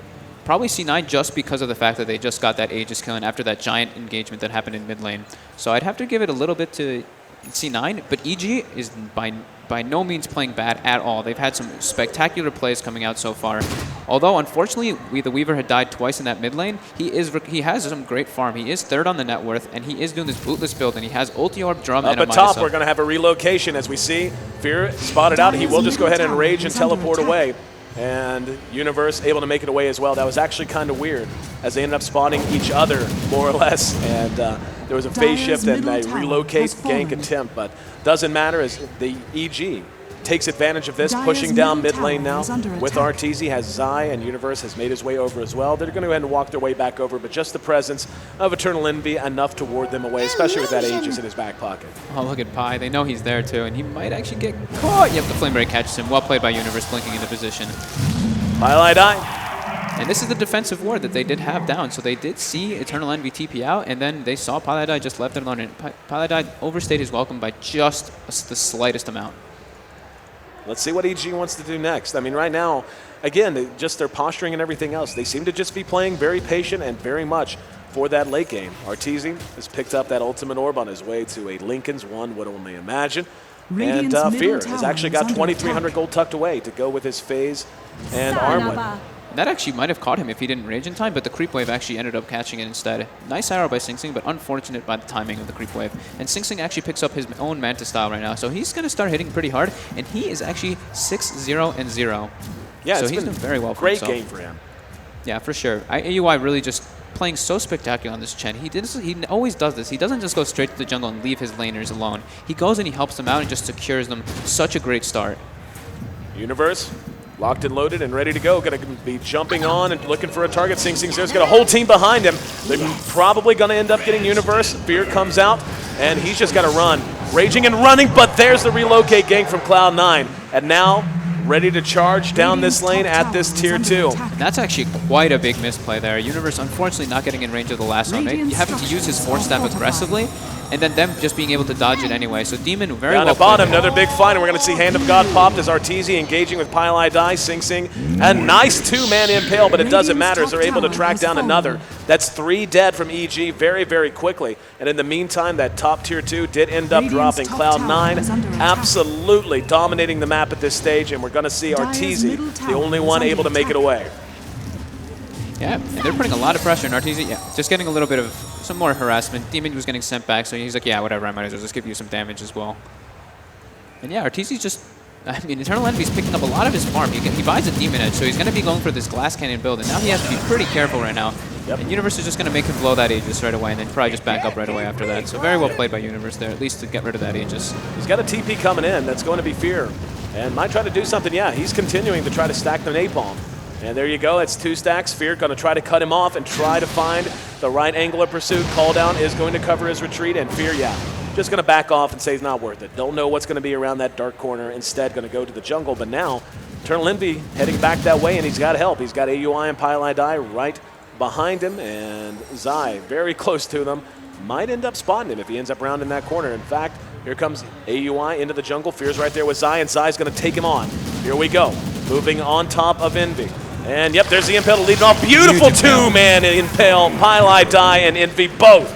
probably C9 just because of the fact that they just got that Aegis killing after that giant engagement that happened in mid lane. So I'd have to give it a little bit to C9, but EG is by no means playing bad at all. They've had some spectacular plays coming out so far. Although, unfortunately, the Weaver had died twice in that mid lane, he has some great farm. He is third on the net worth, and he is doing this bootless build, and he has ulti orb, drum, Up and a at Midas top, up. we're going to have a relocation as we see Fear spotted out. He will just go ahead and rage and teleport away. And Universe able to make it away as well. That was actually kind of weird as they ended up spawning each other, more or less. And there was a phase Dire's shift and a middle tower relocate has gank fallen. attempt. But doesn't matter as the EG takes advantage of this, Dire's pushing down middle mid lane tower now is under with attack. RTZ, has Zai, and Universe has made his way over as well. They're going to go ahead and walk their way back over, but just the presence of Eternal Envy enough to ward them away, especially with that Aegis in his back pocket. Oh, look at Pi. They know he's there, too, and he might actually get caught. Yep, the Flame Break catches him. Well played by Universe, blinking into position. Highlight eye. And this is the defensive ward that they did have down. So they did see Eternal Envy TP out, and then they saw Paladai just left it alone. And Paladai overstayed his welcome by just the slightest amount. Let's see what EG wants to do next. I mean, right now, again, just their posturing and everything else, they seem to just be playing very patient and very much for that late game. Arteezy has picked up that ultimate orb on his way to a Lincoln's, one would only imagine. Radiant's And middle Fear has tower actually is got under 2,300 attack. gold tucked away to go with his phase and armlet. That actually might have caught him if he didn't rage in time, but the creep wave actually ended up catching it instead. Nice arrow by Sing Sing, but unfortunate by the timing of the creep wave. And Sing Sing actually picks up his own Manta style right now, so he's going to start hitting pretty hard, and he is actually 6-0-0. Yeah, so it's he's been doing very well for great himself. game for him. Yeah, for sure. AUI really just playing so spectacular on this Chen. He always does this. He doesn't just go straight to the jungle and leave his laners alone. He goes and he helps them out and just secures them. Such a great start. Universe, locked and loaded and ready to go. Going to be jumping on and looking for a target. Sing Sing's there's got a whole team behind him. They're probably going to end up getting Universe. Fear comes out, and he's just got to run. Raging and running, but there's the relocate gank from Cloud9. And now, ready to charge down this lane at this tier 2. And that's actually quite a big misplay there. Universe unfortunately not getting in range of the lasso. Radiant Having to use his force staff aggressively, and then them just being able to dodge it anyway. So Demon very Down well at bottom, played. another big fight, and we're going to see Hand of God popped as Arteezy engaging with Pile Die, Sing Sing. A nice two-man impale, but it doesn't matter as they're able to track down another. That's 3 dead from EG very, very quickly. And in the meantime, that top tier 2 did end up dropping. Cloud9 absolutely dominating the map at this stage, and we're going to see Arteezy, the only one able to make it away. Yeah, and they're putting a lot of pressure on Arteezy. Yeah, just getting a little bit of some more harassment. Demon was getting sent back, so he's like, yeah, whatever, I might as well just give you some damage as well. And yeah, Arteezy's just, I mean, Eternal Envy's picking up a lot of his farm. He buys a Demon Edge, so he's going to be going for this Glass Cannon build, and now he has to be pretty careful right now. Yep. And Universe is just going to make him blow that Aegis right away, and then probably just back up right away after that. So very well played by Universe there, at least to get rid of that Aegis. He's got a TP coming in. That's going to be Fear. And might try to do something. Yeah, he's continuing to try to stack the Napalm. And there you go. It's 2 stacks. Fear going to try to cut him off and try to find the right angle of pursuit. Call down is going to cover his retreat. And Fear, yeah, just going to back off and say it's not worth it. Don't know what's going to be around that dark corner. Instead, going to go to the jungle. But now, Eternal Envy heading back that way, and he's got help. He's got AUI and Pylai Die right behind him. And Zai very close to them. Might end up spotting him if he ends up rounding that corner. In fact, here comes AUI into the jungle. Fear's right there with Zai, and Zai's going to take him on. Here we go. Moving on top of Envy. And yep, there's the Impale leading off. Beautiful two-man Impale. Pylai Die and Envy both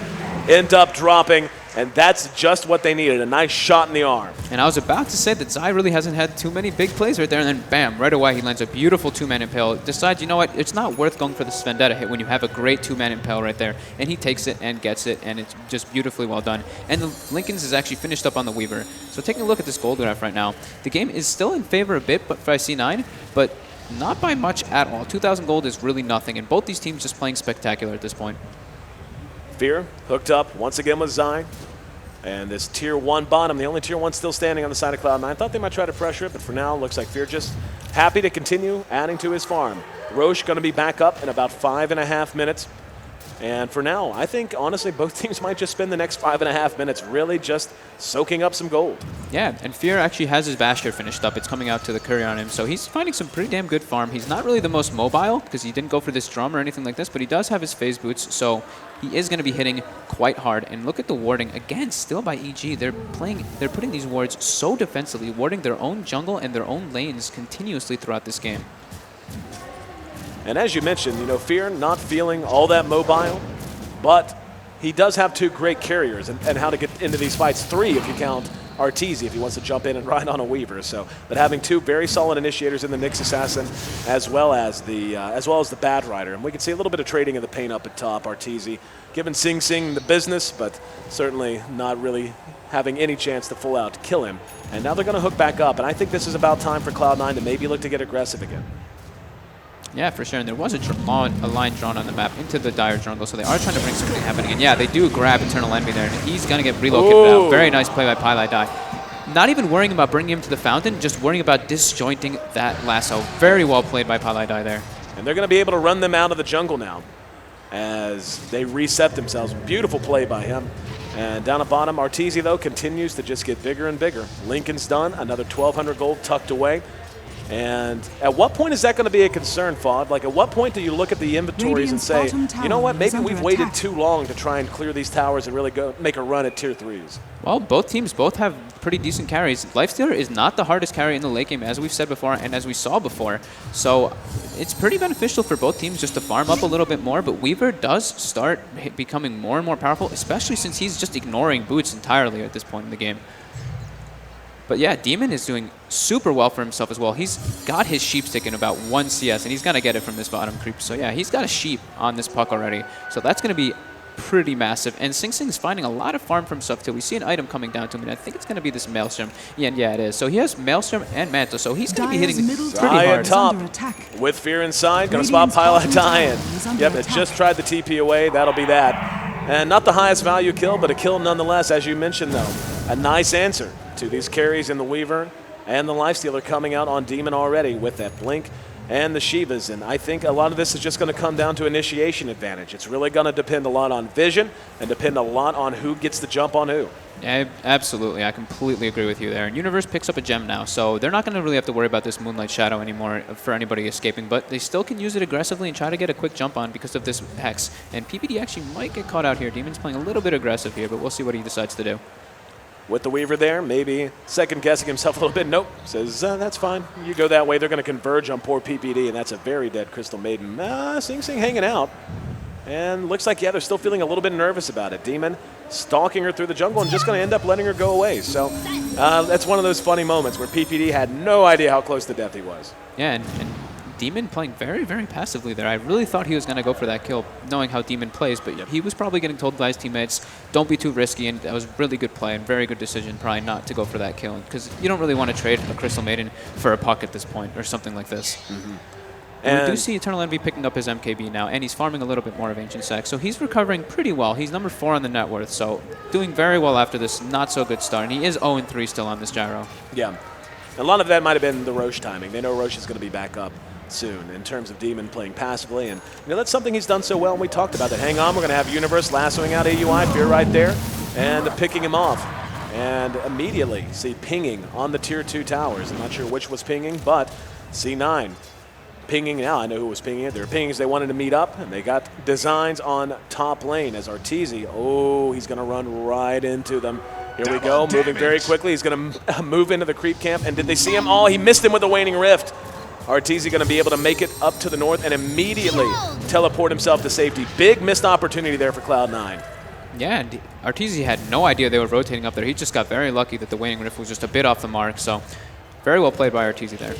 end up dropping. And that's just what they needed, a nice shot in the arm. And I was about to say that Zai really hasn't had too many big plays right there, and then bam, right away he lands a beautiful two-man Impale. Decides, you know what, it's not worth going for this Vendetta hit when you have a great two-man Impale right there. And he takes it and gets it, and it's just beautifully well done. And the Linken's is actually finished up on the Weaver. So taking a look at this gold graph right now, the game is still in favor a bit but for C9, but not by much at all. 2,000 gold is really nothing, and both these teams just playing spectacular at this point. Fear hooked up once again with Zai. And this Tier 1 bottom, the only Tier 1 still standing on the side of Cloud9. I thought they might try to pressure it, but for now, looks like Fear just happy to continue adding to his farm. Roche going to be back up in about 5.5 minutes. And for now, I think, honestly, both teams might just spend the next 5.5 minutes really just soaking up some gold. Yeah, and Fear actually has his Basher finished up. It's coming out to the courier on him, so he's finding some pretty damn good farm. He's not really the most mobile because he didn't go for this drum or anything like this, but he does have his phase boots, so he is going to be hitting quite hard. And look at the warding. Again, still by EG. They're putting these wards so defensively, warding their own jungle and their own lanes continuously throughout this game. And as you mentioned, you know, Fear not feeling all that mobile, but he does have 2 great carriers and how to get into these fights. 3 if you count Arteezy if he wants to jump in and ride on a Weaver. So, but having 2 very solid initiators in the Nyx Assassin as well as the Bad Rider. And we can see a little bit of trading of the paint up at top. Arteezy giving Sing Sing the business, but certainly not really having any chance to full out kill him. And now they're going to hook back up. And I think this is about time for Cloud9 to maybe look to get aggressive again. Yeah, for sure. And there was a line drawn on the map into the Dire jungle, so they are trying to bring something happening. And yeah, they do grab Eternal Envy there, and he's going to get relocated out. Very nice play by Pylai Die. Not even worrying about bringing him to the fountain, just worrying about disjointing that lasso. Very well played by Pylai Die there. And they're going to be able to run them out of the jungle now as they reset themselves. Beautiful play by him. And down at bottom, Arteezy, though, continues to just get bigger and bigger. Lincoln's done, another 1,200 gold tucked away. And at what point is that going to be a concern, Fod? Like, at what point do you look at the inventories and say, you know what, maybe we've waited too long to try and clear these towers and really go make a run at Tier 3s? Well, both teams have pretty decent carries. Lifestealer is not the hardest carry in the late game, as we've said before and as we saw before. So it's pretty beneficial for both teams just to farm up a little bit more. But Weaver does start becoming more and more powerful, especially since he's just ignoring boots entirely at this point in the game. But yeah, Demon is doing super well for himself as well. He's got his sheep stick in about 1 CS, and he's going to get it from this bottom creep. So yeah, he's got a sheep on this puck already. So that's going to be pretty massive. And Sing Sing is finding a lot of farm from stuff too. We see an item coming down to him, and I think it's going to be this Maelstrom. Yeah, and yeah, it is. So he has Maelstrom and Mantle, so he's going to be hitting pretty hard. Top with Fear inside, going to spot Pylai Die in. Yep, it just tried the TP away. That'll be that. And not the highest value kill, but a kill nonetheless, as you mentioned, though. A nice answer to these carries in the Weaver and the Lifestealer coming out on Demon already with that Blink and the Shivas. And I think a lot of this is just going to come down to initiation advantage. It's really going to depend a lot on vision and depend a lot on who gets the jump on who. Yeah, absolutely. I completely agree with you there. And Universe picks up a gem now, so they're not going to really have to worry about this Moonlight Shadow anymore for anybody escaping, but they still can use it aggressively and try to get a quick jump on because of this Hex. And PPD actually might get caught out here. Demon's playing a little bit aggressive here, but we'll see what he decides to do. With the Weaver there, maybe second-guessing himself a little bit. Nope, says, that's fine. You go that way. They're going to converge on poor PPD, and that's a very dead Crystal Maiden. Sing Sing hanging out. And looks like, yeah, they're still feeling a little bit nervous about it. Demon stalking her through the jungle and just going to end up letting her go away. So that's one of those funny moments where PPD had no idea how close to death he was. Yeah, and Demon playing very, very passively there. I really thought he was going to go for that kill, knowing how Demon plays, but he was probably getting told by his teammates, don't be too risky, and that was really good play and very good decision probably not to go for that kill, because you don't really want to trade a Crystal Maiden for a puck at this point or something like this. And we do see Eternal Envy picking up his MKB now, and he's farming a little bit more of Ancient Sack, so he's recovering pretty well. He's number 4 on the net worth, so doing very well after this not-so-good start, and he is 0-3 still on this gyro. Yeah. A lot of that might have been the Roche timing. They know Roche is going to be back up soon in terms of Demon playing passively, and that's something he's done so well, and we talked about that. Hang on, we're going to have Universe lassoing out AUI, Fear right there, and picking him off. And immediately, see pinging on the Tier 2 towers. I'm not sure which was pinging, but C9 pinging now. I know who was pinging it. There were pings they wanted to meet up, and they got designs on top lane as Arteezy. Oh, he's going to run right into them. Here we go, moving very quickly. He's going to move into the creep camp. And did they see him? Oh, he missed him with the Waning Rift. Arteezy going to be able to make it up to the north and immediately teleport himself to safety. Big missed opportunity there for Cloud9. Yeah, and Arteezy had no idea they were rotating up there. He just got very lucky that the Waning Rift was just a bit off the mark. So very well played by Arteezy there.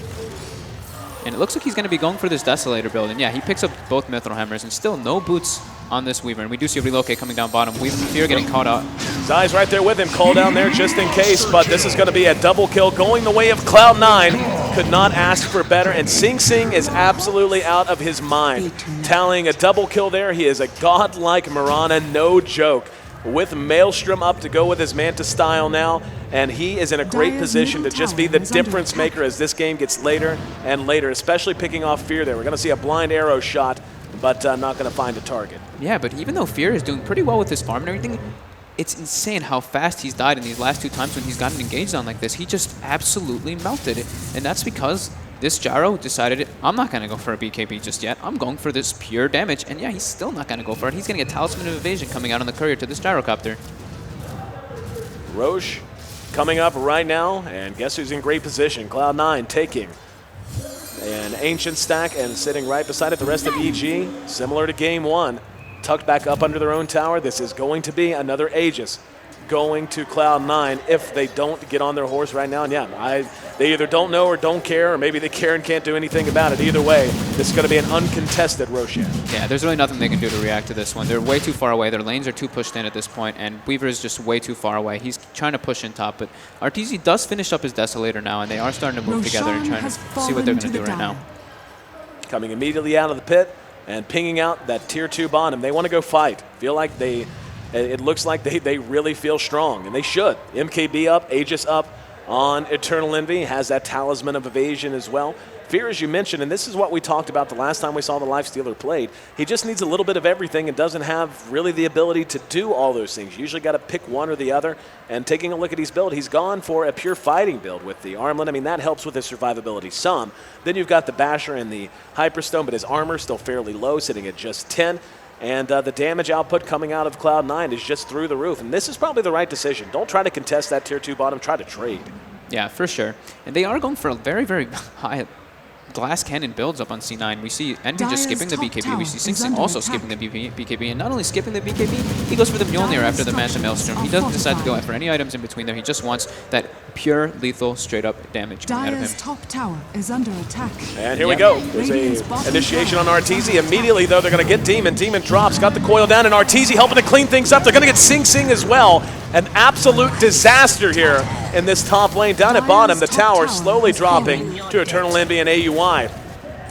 And it looks like he's going to be going for this Desolator build. And yeah, he picks up both Mithril Hammers and still no boots on this Weaver. And we do see a Relocate coming down bottom. Fear getting caught out. Zai's right there with him. Call down there just in case. But this is going to be a double kill going the way of Cloud9. Could not ask for better. And Sing Sing is absolutely out of his mind. Tallying a double kill there. He is a godlike Mirana. No joke. With Maelstrom up to go with his Manta style now, and he is in a great position to just be the difference maker as this game gets later and later, especially picking off Fear there. We're going to see a blind arrow shot, but not going to find a target. Yeah, but even though Fear is doing pretty well with his farm and everything, it's insane how fast he's died in these last 2 times when he's gotten engaged on like this. He just absolutely melted it, and that's because this gyro decided, I'm not going to go for a BKB just yet. I'm going for this pure damage. And yeah, he's still not going to go for it. He's going to get Talisman of Evasion coming out on the courier to this gyrocopter. Roche coming up right now. And guess who's in great position? Cloud9 taking an Ancient Stack and sitting right beside it. The rest of EG, similar to Game 1, tucked back up under their own tower. This is going to be another Aegis going to Cloud9 if they don't get on their horse right now. And yeah, they either don't know or don't care, or maybe they care and can't do anything about it. Either way, this is going to be an uncontested Roshan. Yeah, there's really nothing they can do to react to this one. They're way too far away. Their lanes are too pushed in at this point, and Weaver is just way too far away. He's trying to push in top, but Arteezy does finish up his Desolator now, and they are starting to move together and trying to see what they're going to do right now. Coming immediately out of the pit and pinging out that Tier 2 bottom. They want to go fight. Feel like it looks like they really feel strong, and they should. MKB up, Aegis up on Eternal Envy, has that Talisman of Evasion as well. Fear, as you mentioned, and this is what we talked about the last time we saw the Lifestealer played, he just needs a little bit of everything and doesn't have really the ability to do all those things. You usually got to pick one or the other, and taking a look at his build, he's gone for a pure fighting build with the Armlet. I mean, that helps with his survivability some. Then you've got the Basher and the Hyperstone, but his armor still fairly low, sitting at just 10. And the damage output coming out of Cloud9 is just through the roof. And this is probably the right decision. Don't try to contest that Tier 2 bottom. Try to trade. Yeah, for sure. And they are going for a very, very high glass cannon builds up on C9. We see Envy just skipping the BKB. We see Sing Sing also skipping the BKB. And not only skipping the BKB, he goes for the Mjolnir after the Manta Maelstrom. He doesn't decide to go for any items in between there. He just wants that pure, lethal, straight-up damage coming out of him. Dire's top tower is under attack. And here we go. There's a initiation on Arteezy. Immediately, though, they're going to get Demon. Demon drops, got the coil down, and Arteezy helping to clean things up. They're going to get Sing Sing as well. An absolute disaster here in this top lane. Down at bottom, the tower slowly dropping to Eternal Envy and AUI.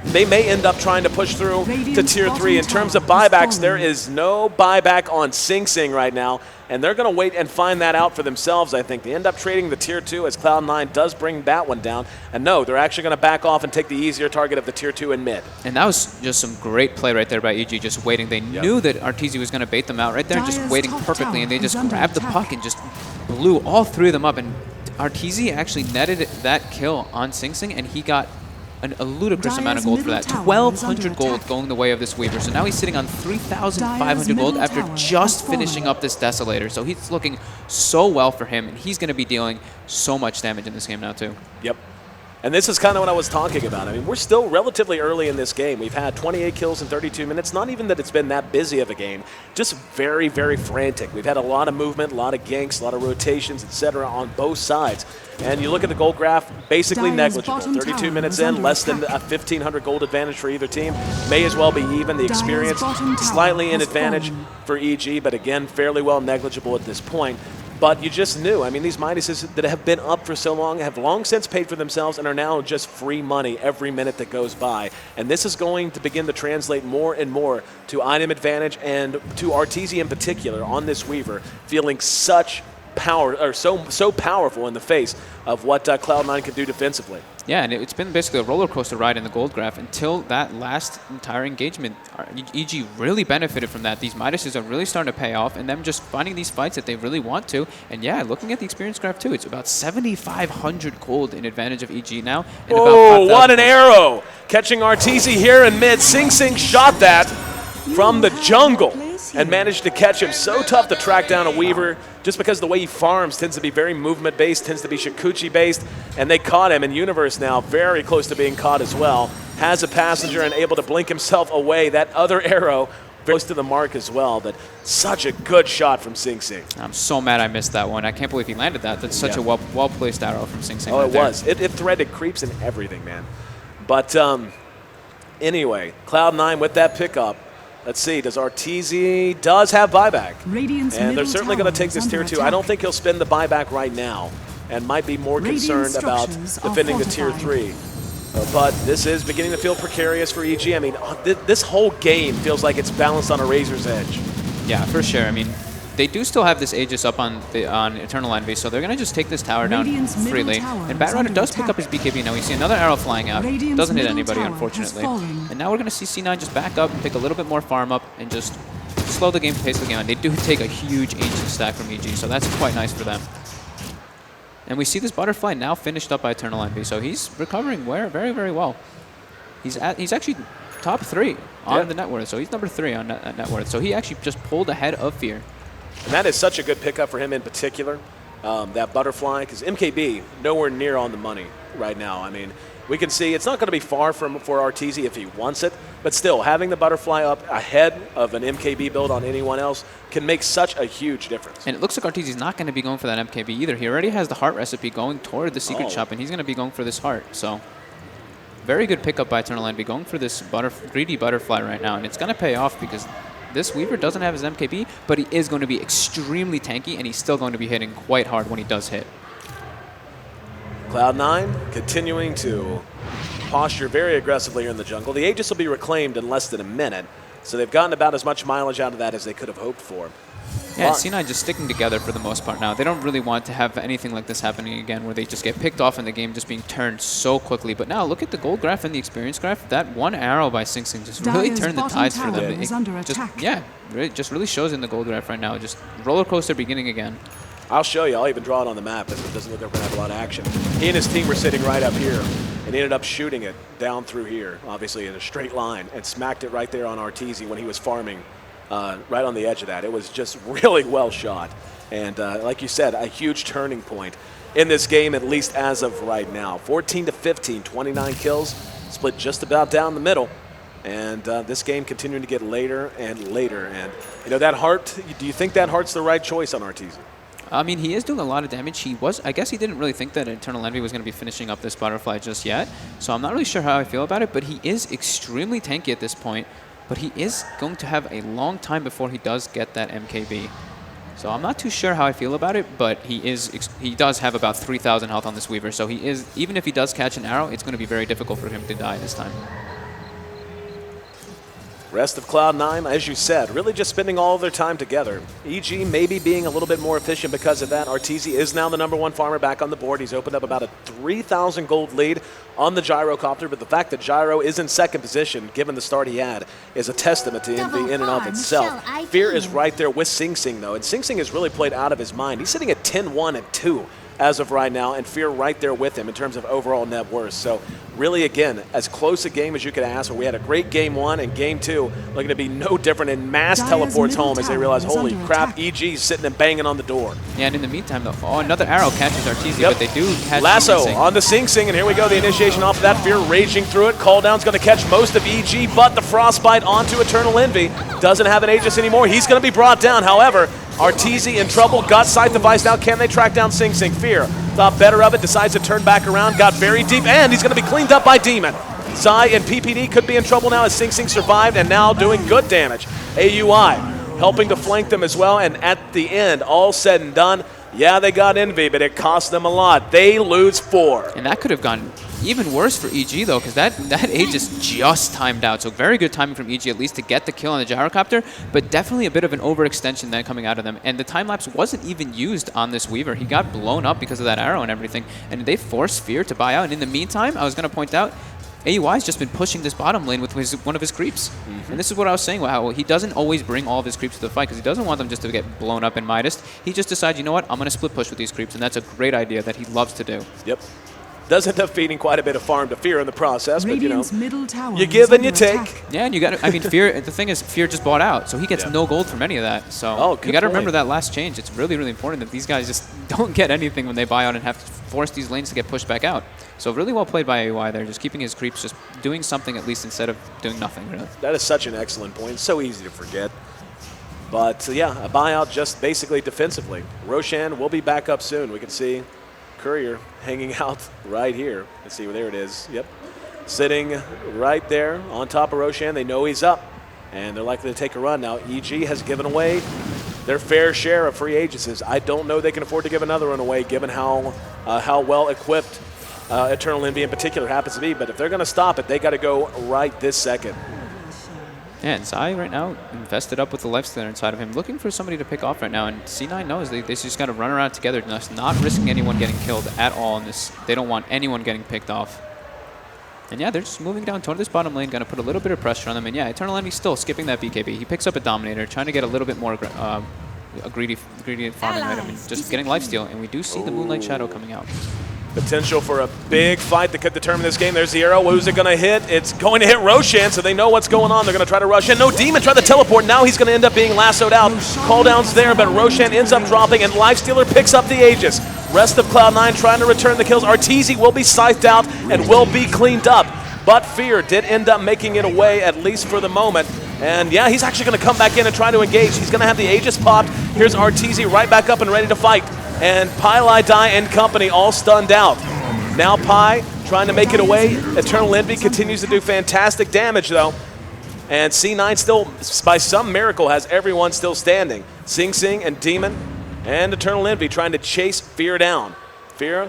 They may end up trying to push through to Tier 3. In terms of buybacks, there is no buyback on Sing Sing right now, and they're going to wait and find that out for themselves, I think. They end up trading the Tier 2 as Cloud9 does bring that one down. And no, they're actually going to back off and take the easier target of the Tier 2 in mid. And that was just some great play right there by EG, just waiting. They knew that Arteezy was going to bait them out right there, just waiting perfectly, and they just grabbed the puck and just blew all 3 of them up. And Arteezy actually netted that kill on Sing Sing, and he got a ludicrous amount of gold for that. 1,200 gold going the way of this Weaver. So now he's sitting on 3,500 gold after just finishing up this Desolator. So he's looking so well for him, and he's going to be dealing so much damage in this game now too. Yep. And this is kind of what I was talking about. I mean, we're still relatively early in this game. We've had 28 kills in 32 minutes. Not even that it's been that busy of a game. Just very, very frantic. We've had a lot of movement, a lot of ganks, a lot of rotations, etc. on both sides. And you look at the gold graph, basically negligible. 32 minutes in, less than a 1,500 gold advantage for either team. May as well be even. The experience slightly in advantage for EG, but again, fairly well negligible at this point. But you just knew. I mean, these Midases that have been up for so long have long since paid for themselves and are now just free money every minute that goes by. And this is going to begin to translate more and more to item advantage and to Arteezy in particular on this Weaver, feeling such power, or so powerful in the face of what Cloud9 can do defensively. Yeah, and it's been basically a roller coaster ride in the gold graph until that last entire engagement. EG really benefited from that. These Midases are really starting to pay off, and them just finding these fights that they really want to. And yeah, looking at the experience graph too, it's about 7,500 gold in advantage of EG now. And oh, what an arrow! Catching Arteezy here in mid. Sing Sing shot that from the jungle and managed to catch him. So tough to track down a Weaver just because the way he farms tends to be very movement-based, tends to be Shikuchi-based, and they caught him. And Universe now very close to being caught as well. Has a passenger and able to blink himself away. That other arrow close to the mark as well, but such a good shot from Sing Sing. I'm so mad I missed that one. I can't believe he landed that. That's such a well-placed arrow from Sing Sing. Oh, right it there. was. It threaded creeps and everything, man. But anyway, Cloud9 with that pickup. Let's see, does Arteezy does have buyback. And they're certainly going to take this tier 2. I don't think he'll spend the buyback right now and might be more concerned about defending the tier 3. But this is beginning to feel precarious for EG. I mean, this whole game feels like it's balanced on a razor's edge. Yeah, for sure. I mean, they do still have this Aegis up on Eternal Envy, so they're going to just take this tower down freely. And Batrider does pick up his BKB now. We see another arrow flying out. Doesn't hit anybody, unfortunately. And now we're going to see C9 just back up, pick a little bit more farm up, and just slow the game, pace the game on. They do take a huge ancient stack from EG, so that's quite nice for them. And we see this Butterfly now finished up by Eternal Envy, so he's recovering very, very well. He's actually top 3 on the net worth, so he's number 3 on net worth. So he actually just pulled ahead of Fear. And that is such a good pickup for him in particular, that Butterfly, because MKB nowhere near on the money right now. I mean, we can see it's not going to be far for Arteezy if he wants it, but still, having the Butterfly up ahead of an MKB build on anyone else can make such a huge difference. And it looks like Arteezy's not going to be going for that MKB either. He already has the heart recipe going toward the secret shop, and he's going to be going for this heart. So very good pickup by Eternal Envy, going for this greedy Butterfly right now, and it's going to pay off because this Weaver doesn't have his MKB, but he is going to be extremely tanky, and he's still going to be hitting quite hard when he does hit. Cloud9 continuing to posture very aggressively here in the jungle. The Aegis will be reclaimed in less than a minute, so they've gotten about as much mileage out of that as they could have hoped for. Yeah, C9 just sticking together for the most part now. They don't really want to have anything like this happening again where they just get picked off in the game just being turned so quickly. But now look at the gold graph and the experience graph. That one arrow by Sing Sing just really turned the tides for them. It just really shows in the gold graph right now. Just roller coaster beginning again. I'll show you. I'll even draw it on the map because it doesn't look like we're going to have a lot of action. He and his team were sitting right up here and ended up shooting it down through here, obviously in a straight line, and smacked it right there on Arteezy when he was farming right on the edge of that. It was just really well shot. And like you said, a huge turning point in this game, at least as of right now. 14 to 15, 29 kills, split just about down the middle. And this game continuing to get later and later. And, you know, that heart, do you think that heart's the right choice on Arteezy? I mean, he is doing a lot of damage. I guess he didn't really think that Eternal Envy was going to be finishing up this Butterfly just yet. So I'm not really sure how I feel about it, but he is extremely tanky at this point. But he is going to have a long time before he does get that MKB. So I'm not too sure how I feel about it, but he does have about 3,000 health on this Weaver. So he is, even if he does catch an arrow, it's going to be very difficult for him to die this time. Rest of Cloud9, as you said, really just spending all of their time together. EG maybe being a little bit more efficient because of that. Arteezy is now the #1 farmer back on the board. He's opened up about a 3,000 gold lead on the Gyrocopter, but the fact that Gyro is in second position, given the start he had, is a testament to Envy in and of itself. Fear is right there with Sing Sing, though, and Sing Sing has really played out of his mind. He's sitting at 10-1 and 2 as of right now, and Fear right there with him in terms of overall net worth. So really, again, as close a game as you could ask for. We had a great game 1, and game 2 looking to be no different, in mass Dyer's teleports middle home as they tower realize, is holy under crap, attack. EG's sitting and banging on the door. Yeah, and in the meantime, though, another arrow catches Arteezy, but they do catch Lasso Sing Sing. on the Sing Sing, and here we go, the initiation off of that. Fear raging through it. Call Down's going to catch most of EG, but the Frostbite onto Eternal Envy. Doesn't have an Aegis anymore. He's going to be brought down. However, Arteezy in trouble. Got Scythe Device now. Can they track down Sing Sing? Fear thought better of it. Decides to turn back around. Got very deep, and he's going to be cleaned up by Demon. Zai and PPD could be in trouble now as Sing Sing survived and now doing good damage. AUI helping to flank them as well, and at the end, all said and done, yeah, they got Envy, but it cost them a lot. They lose 4. And that could have gone even worse for EG, though, because that Aegis just timed out. So very good timing from EG, at least to get the kill on the gyrocopter, but definitely a bit of an overextension then coming out of them. And the time-lapse wasn't even used on this Weaver. He got blown up because of that arrow and everything, and they forced Fear to buy out. And in the meantime, I was going to point out, AUI's just been pushing this bottom lane with one of his creeps. And this is what I was saying, how he doesn't always bring all of his creeps to the fight because he doesn't want them just to get blown up in Midas. He just decides, you know what, I'm going to split push with these creeps, and that's a great idea that he loves to do. Yep. Does end up feeding quite a bit of farm to Fear in the process, Radiant's but middle tower you is give and you under take. attack. Yeah, and you got to, I mean, Fear, the thing is, Fear just bought out, so he gets no gold from any of that. So good you got to point. remember that last change. It's really, really important that these guys just don't get anything when they buy out and have to force these lanes to get pushed back out. So really well played by AUI there, just keeping his creeps, just doing something at least instead of doing nothing, really. That is such an excellent point. So easy to forget. But yeah, a buyout just basically defensively. Roshan will be back up soon. We can see Courier hanging out right here. Let's see, there it is. Yep. Sitting right there on top of Roshan. They know he's up, and they're likely to take a run. Now, EG has given away their fair share of free agencies. I don't know they can afford to give another one away given how well equipped Eternal Envy in particular happens to be. But if they're going to stop it, they got to go right this second. Yeah, and Zai right now invested up with the lifestealer inside of him, looking for somebody to pick off right now. And C9 knows they just got to run around together, not risking anyone getting killed at all in this. They don't want anyone getting picked off. And yeah, they're just moving down toward this bottom lane, going to put a little bit of pressure on them. And yeah, Eternal Envy still skipping that BKB. He picks up a Dominator, trying to get a little bit more a greedy farming item, and just getting lifesteal. And we do see the Moonlight Shadow coming out. Potential for a big fight that could determine this game. There's the arrow. Who's it going to hit? It's going to hit Roshan, so they know what's going on. They're going to try to rush in. No, Demon tried to teleport. Now he's going to end up being lassoed out. Call down's there, but Roshan ends up dropping, and Lifestealer picks up the Aegis. Rest of Cloud9 trying to return the kills. Arteezy will be scythed out and will be cleaned up. But Fear did end up making it away, at least for the moment. And yeah, he's actually going to come back in and try to engage. He's going to have the Aegis popped. Here's Arteezy right back up and ready to fight. And Pylai Die and company all stunned out. Now Pi trying to make it away. Eternal Envy continues to do fantastic damage though. And C9 still, by some miracle, has everyone still standing. Sing Sing and Demon and Eternal Envy trying to chase Fear down. Fear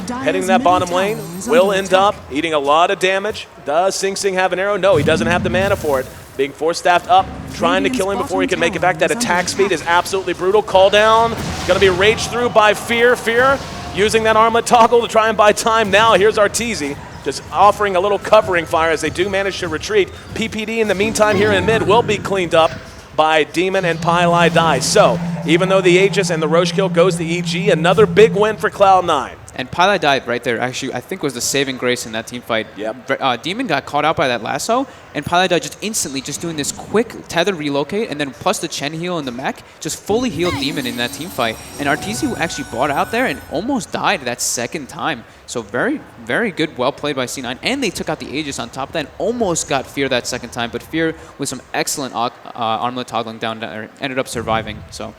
heading that bottom lane will end up eating a lot of damage. Does Sing Sing have an arrow? No, he doesn't have the mana for it. Being force staffed up, trying to kill him before he can make it back. That attack speed is absolutely brutal. Call down, going to be raged through by Fear. Fear using that armlet toggle to try and buy time. Now here's Arteezy just offering a little covering fire as they do manage to retreat. PPD in the meantime here in mid will be cleaned up by Demon and Pylai Die. So even though the Aegis and the Roche kill goes to EG, another big win for Cloud9. And Pylai died right there, actually, I think was the saving grace in that team fight. Yep. Demon got caught out by that lasso, and Pylai died just instantly, just doing this quick tether relocate, and then plus the Chen heal in the mech, just fully healed Demon in that team fight. And Arteezy actually bought out there and almost died that second time. So very, very good, well played by C9. And they took out the Aegis on top of that and almost got Fear that second time, but Fear with some excellent armlet toggling down there ended up surviving. So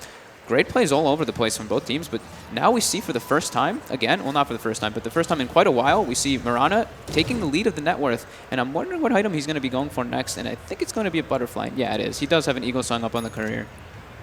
great plays all over the place from both teams, but now we see for the first time, again, well not for the first time, but the first time in quite a while, we see Mirana taking the lead of the net worth, and I'm wondering what item he's going to be going for next, and I think it's going to be a Butterfly. Yeah, it is. He does have an Eagle Song up on the Courier.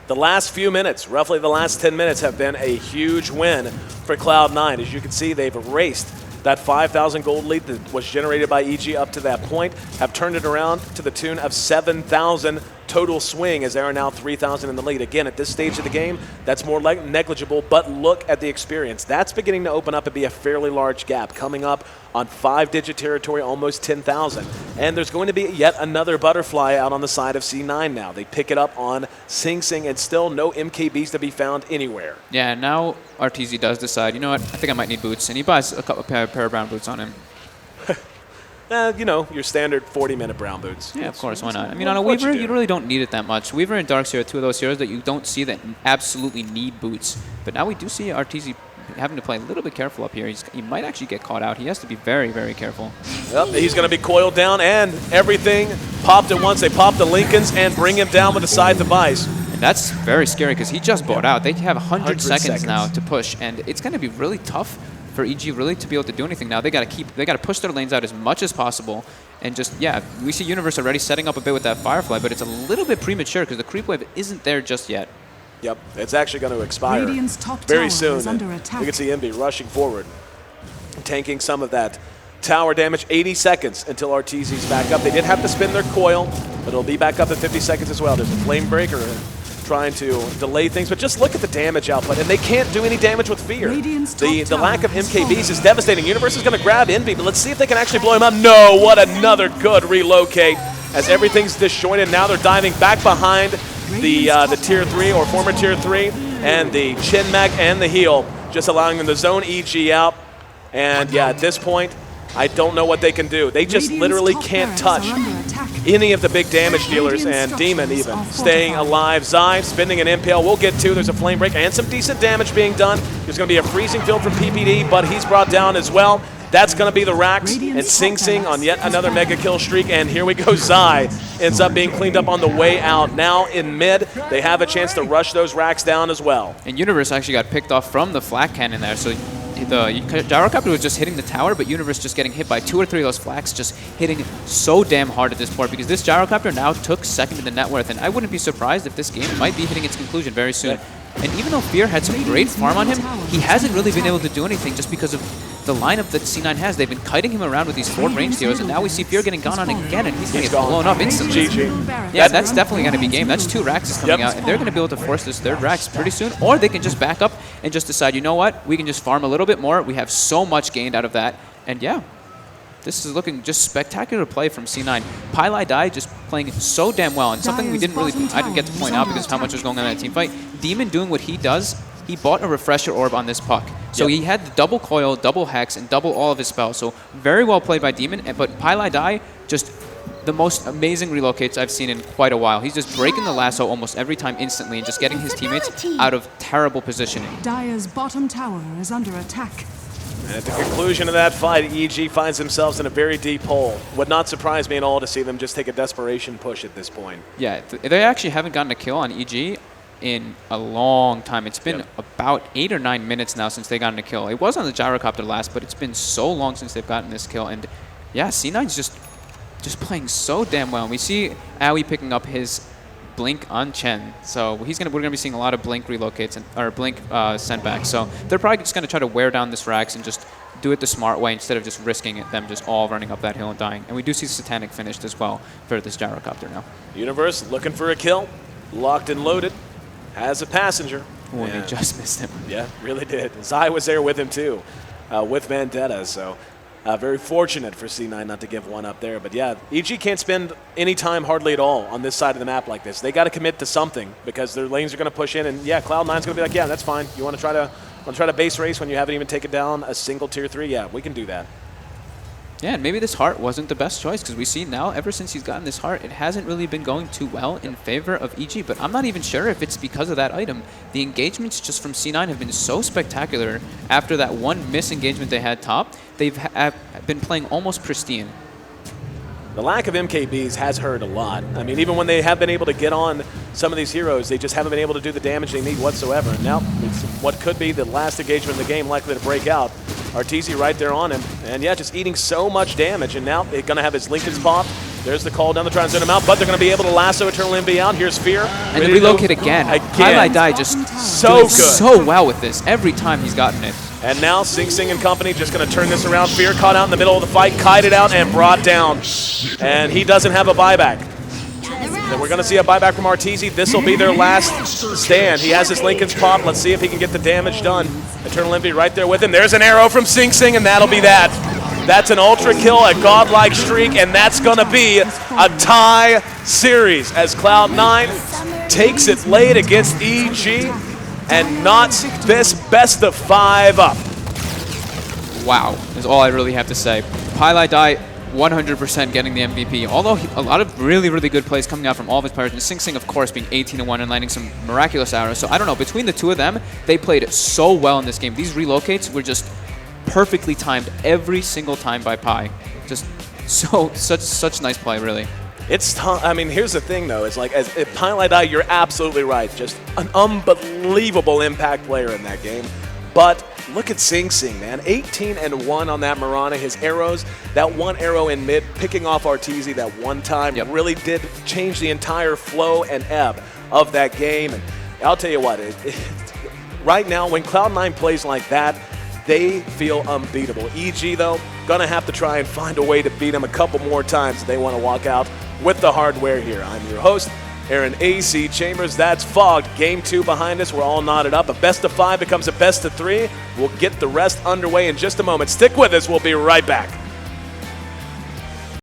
The last few minutes, roughly the last 10 minutes, have been a huge win for Cloud9. As you can see, they've erased that 5,000 gold lead that was generated by EG up to that point, have turned it around to the tune of 7,000 total swing as they are now 3,000 in the lead. Again, at this stage of the game, that's more like negligible, but look at the experience. That's beginning to open up and be a fairly large gap, coming up on 5-digit territory, almost 10,000. And there's going to be yet another butterfly out on the side of C9 now. They pick it up on Sing Sing, and still no MKBs to be found anywhere. Yeah, now RTZ does decide, you know what, I think I might need boots, and he buys a pair of brown boots on him. You know, your standard 40-minute brown boots. Yeah, of course, why not? I mean, on a Weaver, you really don't need it that much. Weaver and Darkseer are two of those heroes that you don't see that absolutely need boots. But now we do see RTZ having to play a little bit careful up here. He might actually get caught out. He has to be very, very careful. Yep, he's going to be coiled down, and everything popped at once. They pop the Lincolns and bring him down with a scythe device. And that's very scary because he just bought out. They have 100 seconds now to push, and it's going to be really tough for EG really to be able to do anything now. They got to push their lanes out as much as possible, and just, yeah, we see Universe already setting up a bit with that Firefly, but it's a little bit premature because the creep wave isn't there just yet. Yep, it's actually going to expire top very tower soon. is under attack. We can see Envy rushing forward, tanking some of that tower damage. 80 seconds until RTZ's back up. They did have to spin their coil, but it'll be back up in 50 seconds as well. There's a flame breaker trying to delay things, but just look at the damage output, and they can't do any damage with fear. The lack of MKBs is devastating. Universe is going to grab Envy, but let's see if they can actually blow him up. No, what another good relocate as everything's disjointed. Now they're diving back behind the Tier 3 or former Tier 3 and the Chin Mag and the heal, just allowing them to zone EG out. And yeah, at this point, I don't know what they can do. They just literally can't touch any of the big damage dealers, and Demon even staying alive. Zai spending an impale. We'll get to. There's a flame break and some decent damage being done. There's going to be a freezing field from PPD, but he's brought down as well. That's going to be the Rax, and Sing Sing on yet another mega kill streak, and here we go. Zai ends up being cleaned up on the way out. Now in mid, they have a chance to rush those Rax down as well. And Universe actually got picked off from the flak cannon there, so the Gyrocopter was just hitting the tower, but Universe just getting hit by 2 or 3 of those flaks, just hitting so damn hard at this point, because this Gyrocopter now took second in the net worth, and I wouldn't be surprised if this game might be hitting its conclusion very soon. And even though Fear had some great farm on him, he hasn't really been able to do anything just because of the lineup that C9 has. They've been kiting him around with these 4 ranged heroes, and now we see Fear getting gone on again, and he's going to get blown up instantly. GG. Yeah, that's definitely going to be game. That's 2 Raxes coming out, and they're going to be able to force this 3rd Rax pretty soon, or they can just back up and just decide, you know what, we can just farm a little bit more. We have so much gained out of that, and yeah, this is looking just spectacular play from C9. Pylai Dai just playing so damn well, and something I didn't get to point out because of how much was going on in that team fight. Demon doing what he does, he bought a refresher orb on this puck. So he had the double coil, double hex, and double all of his spells. So very well played by Demon, but Pylai Dai just the most amazing relocates I've seen in quite a while. He's just breaking the lasso almost every time instantly and just getting his teammates out of terrible positioning. Dire's bottom tower is under attack. And at the conclusion of that fight, EG finds themselves in a very deep hole. Would not surprise me at all to see them just take a desperation push at this point. Yeah, they actually haven't gotten a kill on EG in a long time. It's been about 8 or 9 minutes now since they gotten a kill. It was on the Gyrocopter last, but it's been so long since they've gotten this kill. And yeah, C9's just playing so damn well. And we see Aoi picking up his Blink on Chen, so we're gonna be seeing a lot of Blink relocates or Blink sendbacks. So they're probably just gonna try to wear down this Rax and just do it the smart way instead of just risking it, them just all running up that hill and dying. And we do see Satanic finished as well for this Gyrocopter now. Universe looking for a kill, locked and loaded, has a passenger. Oh, and they just missed him. Yeah, really did. Zai was there with him too, with Vendetta. So. Very fortunate for C9 not to give one up there. But yeah, EG can't spend any time hardly at all on this side of the map like this. They got to commit to something because their lanes are going to push in. And yeah, Cloud9's going to be like, yeah, that's fine. You want to try to base race when you haven't even taken down a single tier 3? Yeah, we can do that. Yeah, and maybe this heart wasn't the best choice because we see now, ever since he's gotten this heart, it hasn't really been going too well in favor of EG, but I'm not even sure if it's because of that item. The engagements just from C9 have been so spectacular after that one misengagement they had top. They've been playing almost pristine. The lack of MKBs has hurt a lot. I mean, even when they have been able to get on some of these heroes, they just haven't been able to do the damage they need whatsoever. And now, it's what could be the last engagement in the game likely to break out. RTZ right there on him. And yeah, just eating so much damage. And now they're going to have his Lincoln's pop. There's the call down to try and zone him out, but they're going to be able to lasso Eternal Envy out. Here's Fear. And the relocate again. Pylai Dai just so good. So well with this every time he's gotten it. And now Sing Sing and company just going to turn this around. Fear caught out in the middle of the fight, kited out and brought down. And he doesn't have a buyback. Then we're going to see a buyback from Arteezy. This will be their last stand. He has his Lincoln's pop. Let's see if he can get the damage done. Eternal Envy right there with him. There's an arrow from Sing Sing, and that'll be that. That's an ultra kill, a godlike streak, and that's going to be a tie series as Cloud9 takes it late against EG and knots this best of 5 up. Wow, is all I really have to say. Pieliedie 100% getting the MVP, although a lot of really, really good plays coming out from all of his players, and Sing Sing, of course, being 18-1 and landing some miraculous arrows. So I don't know, between the two of them, they played so well in this game. These relocates were just perfectly timed every single time by Pi. Just such nice play, really. I mean, here's the thing, though. It's like, as Pieliedie, you're absolutely right. Just an unbelievable impact player in that game. But look at Sing Sing, man. 18-1 on that Mirana. His arrows, that one arrow in mid, picking off Arteezy that one time, really did change the entire flow and ebb of that game. And I'll tell you what, right now, when Cloud9 plays like that, they feel unbeatable. EG, though, going to have to try and find a way to beat them a couple more times if they want to walk out with the hardware here. I'm your host, Aaron AC Chambers. That's Fogged. Game 2 behind us. We're all knotted up. A best of 5 becomes a best of 3. We'll get the rest underway in just a moment. Stick with us. We'll be right back.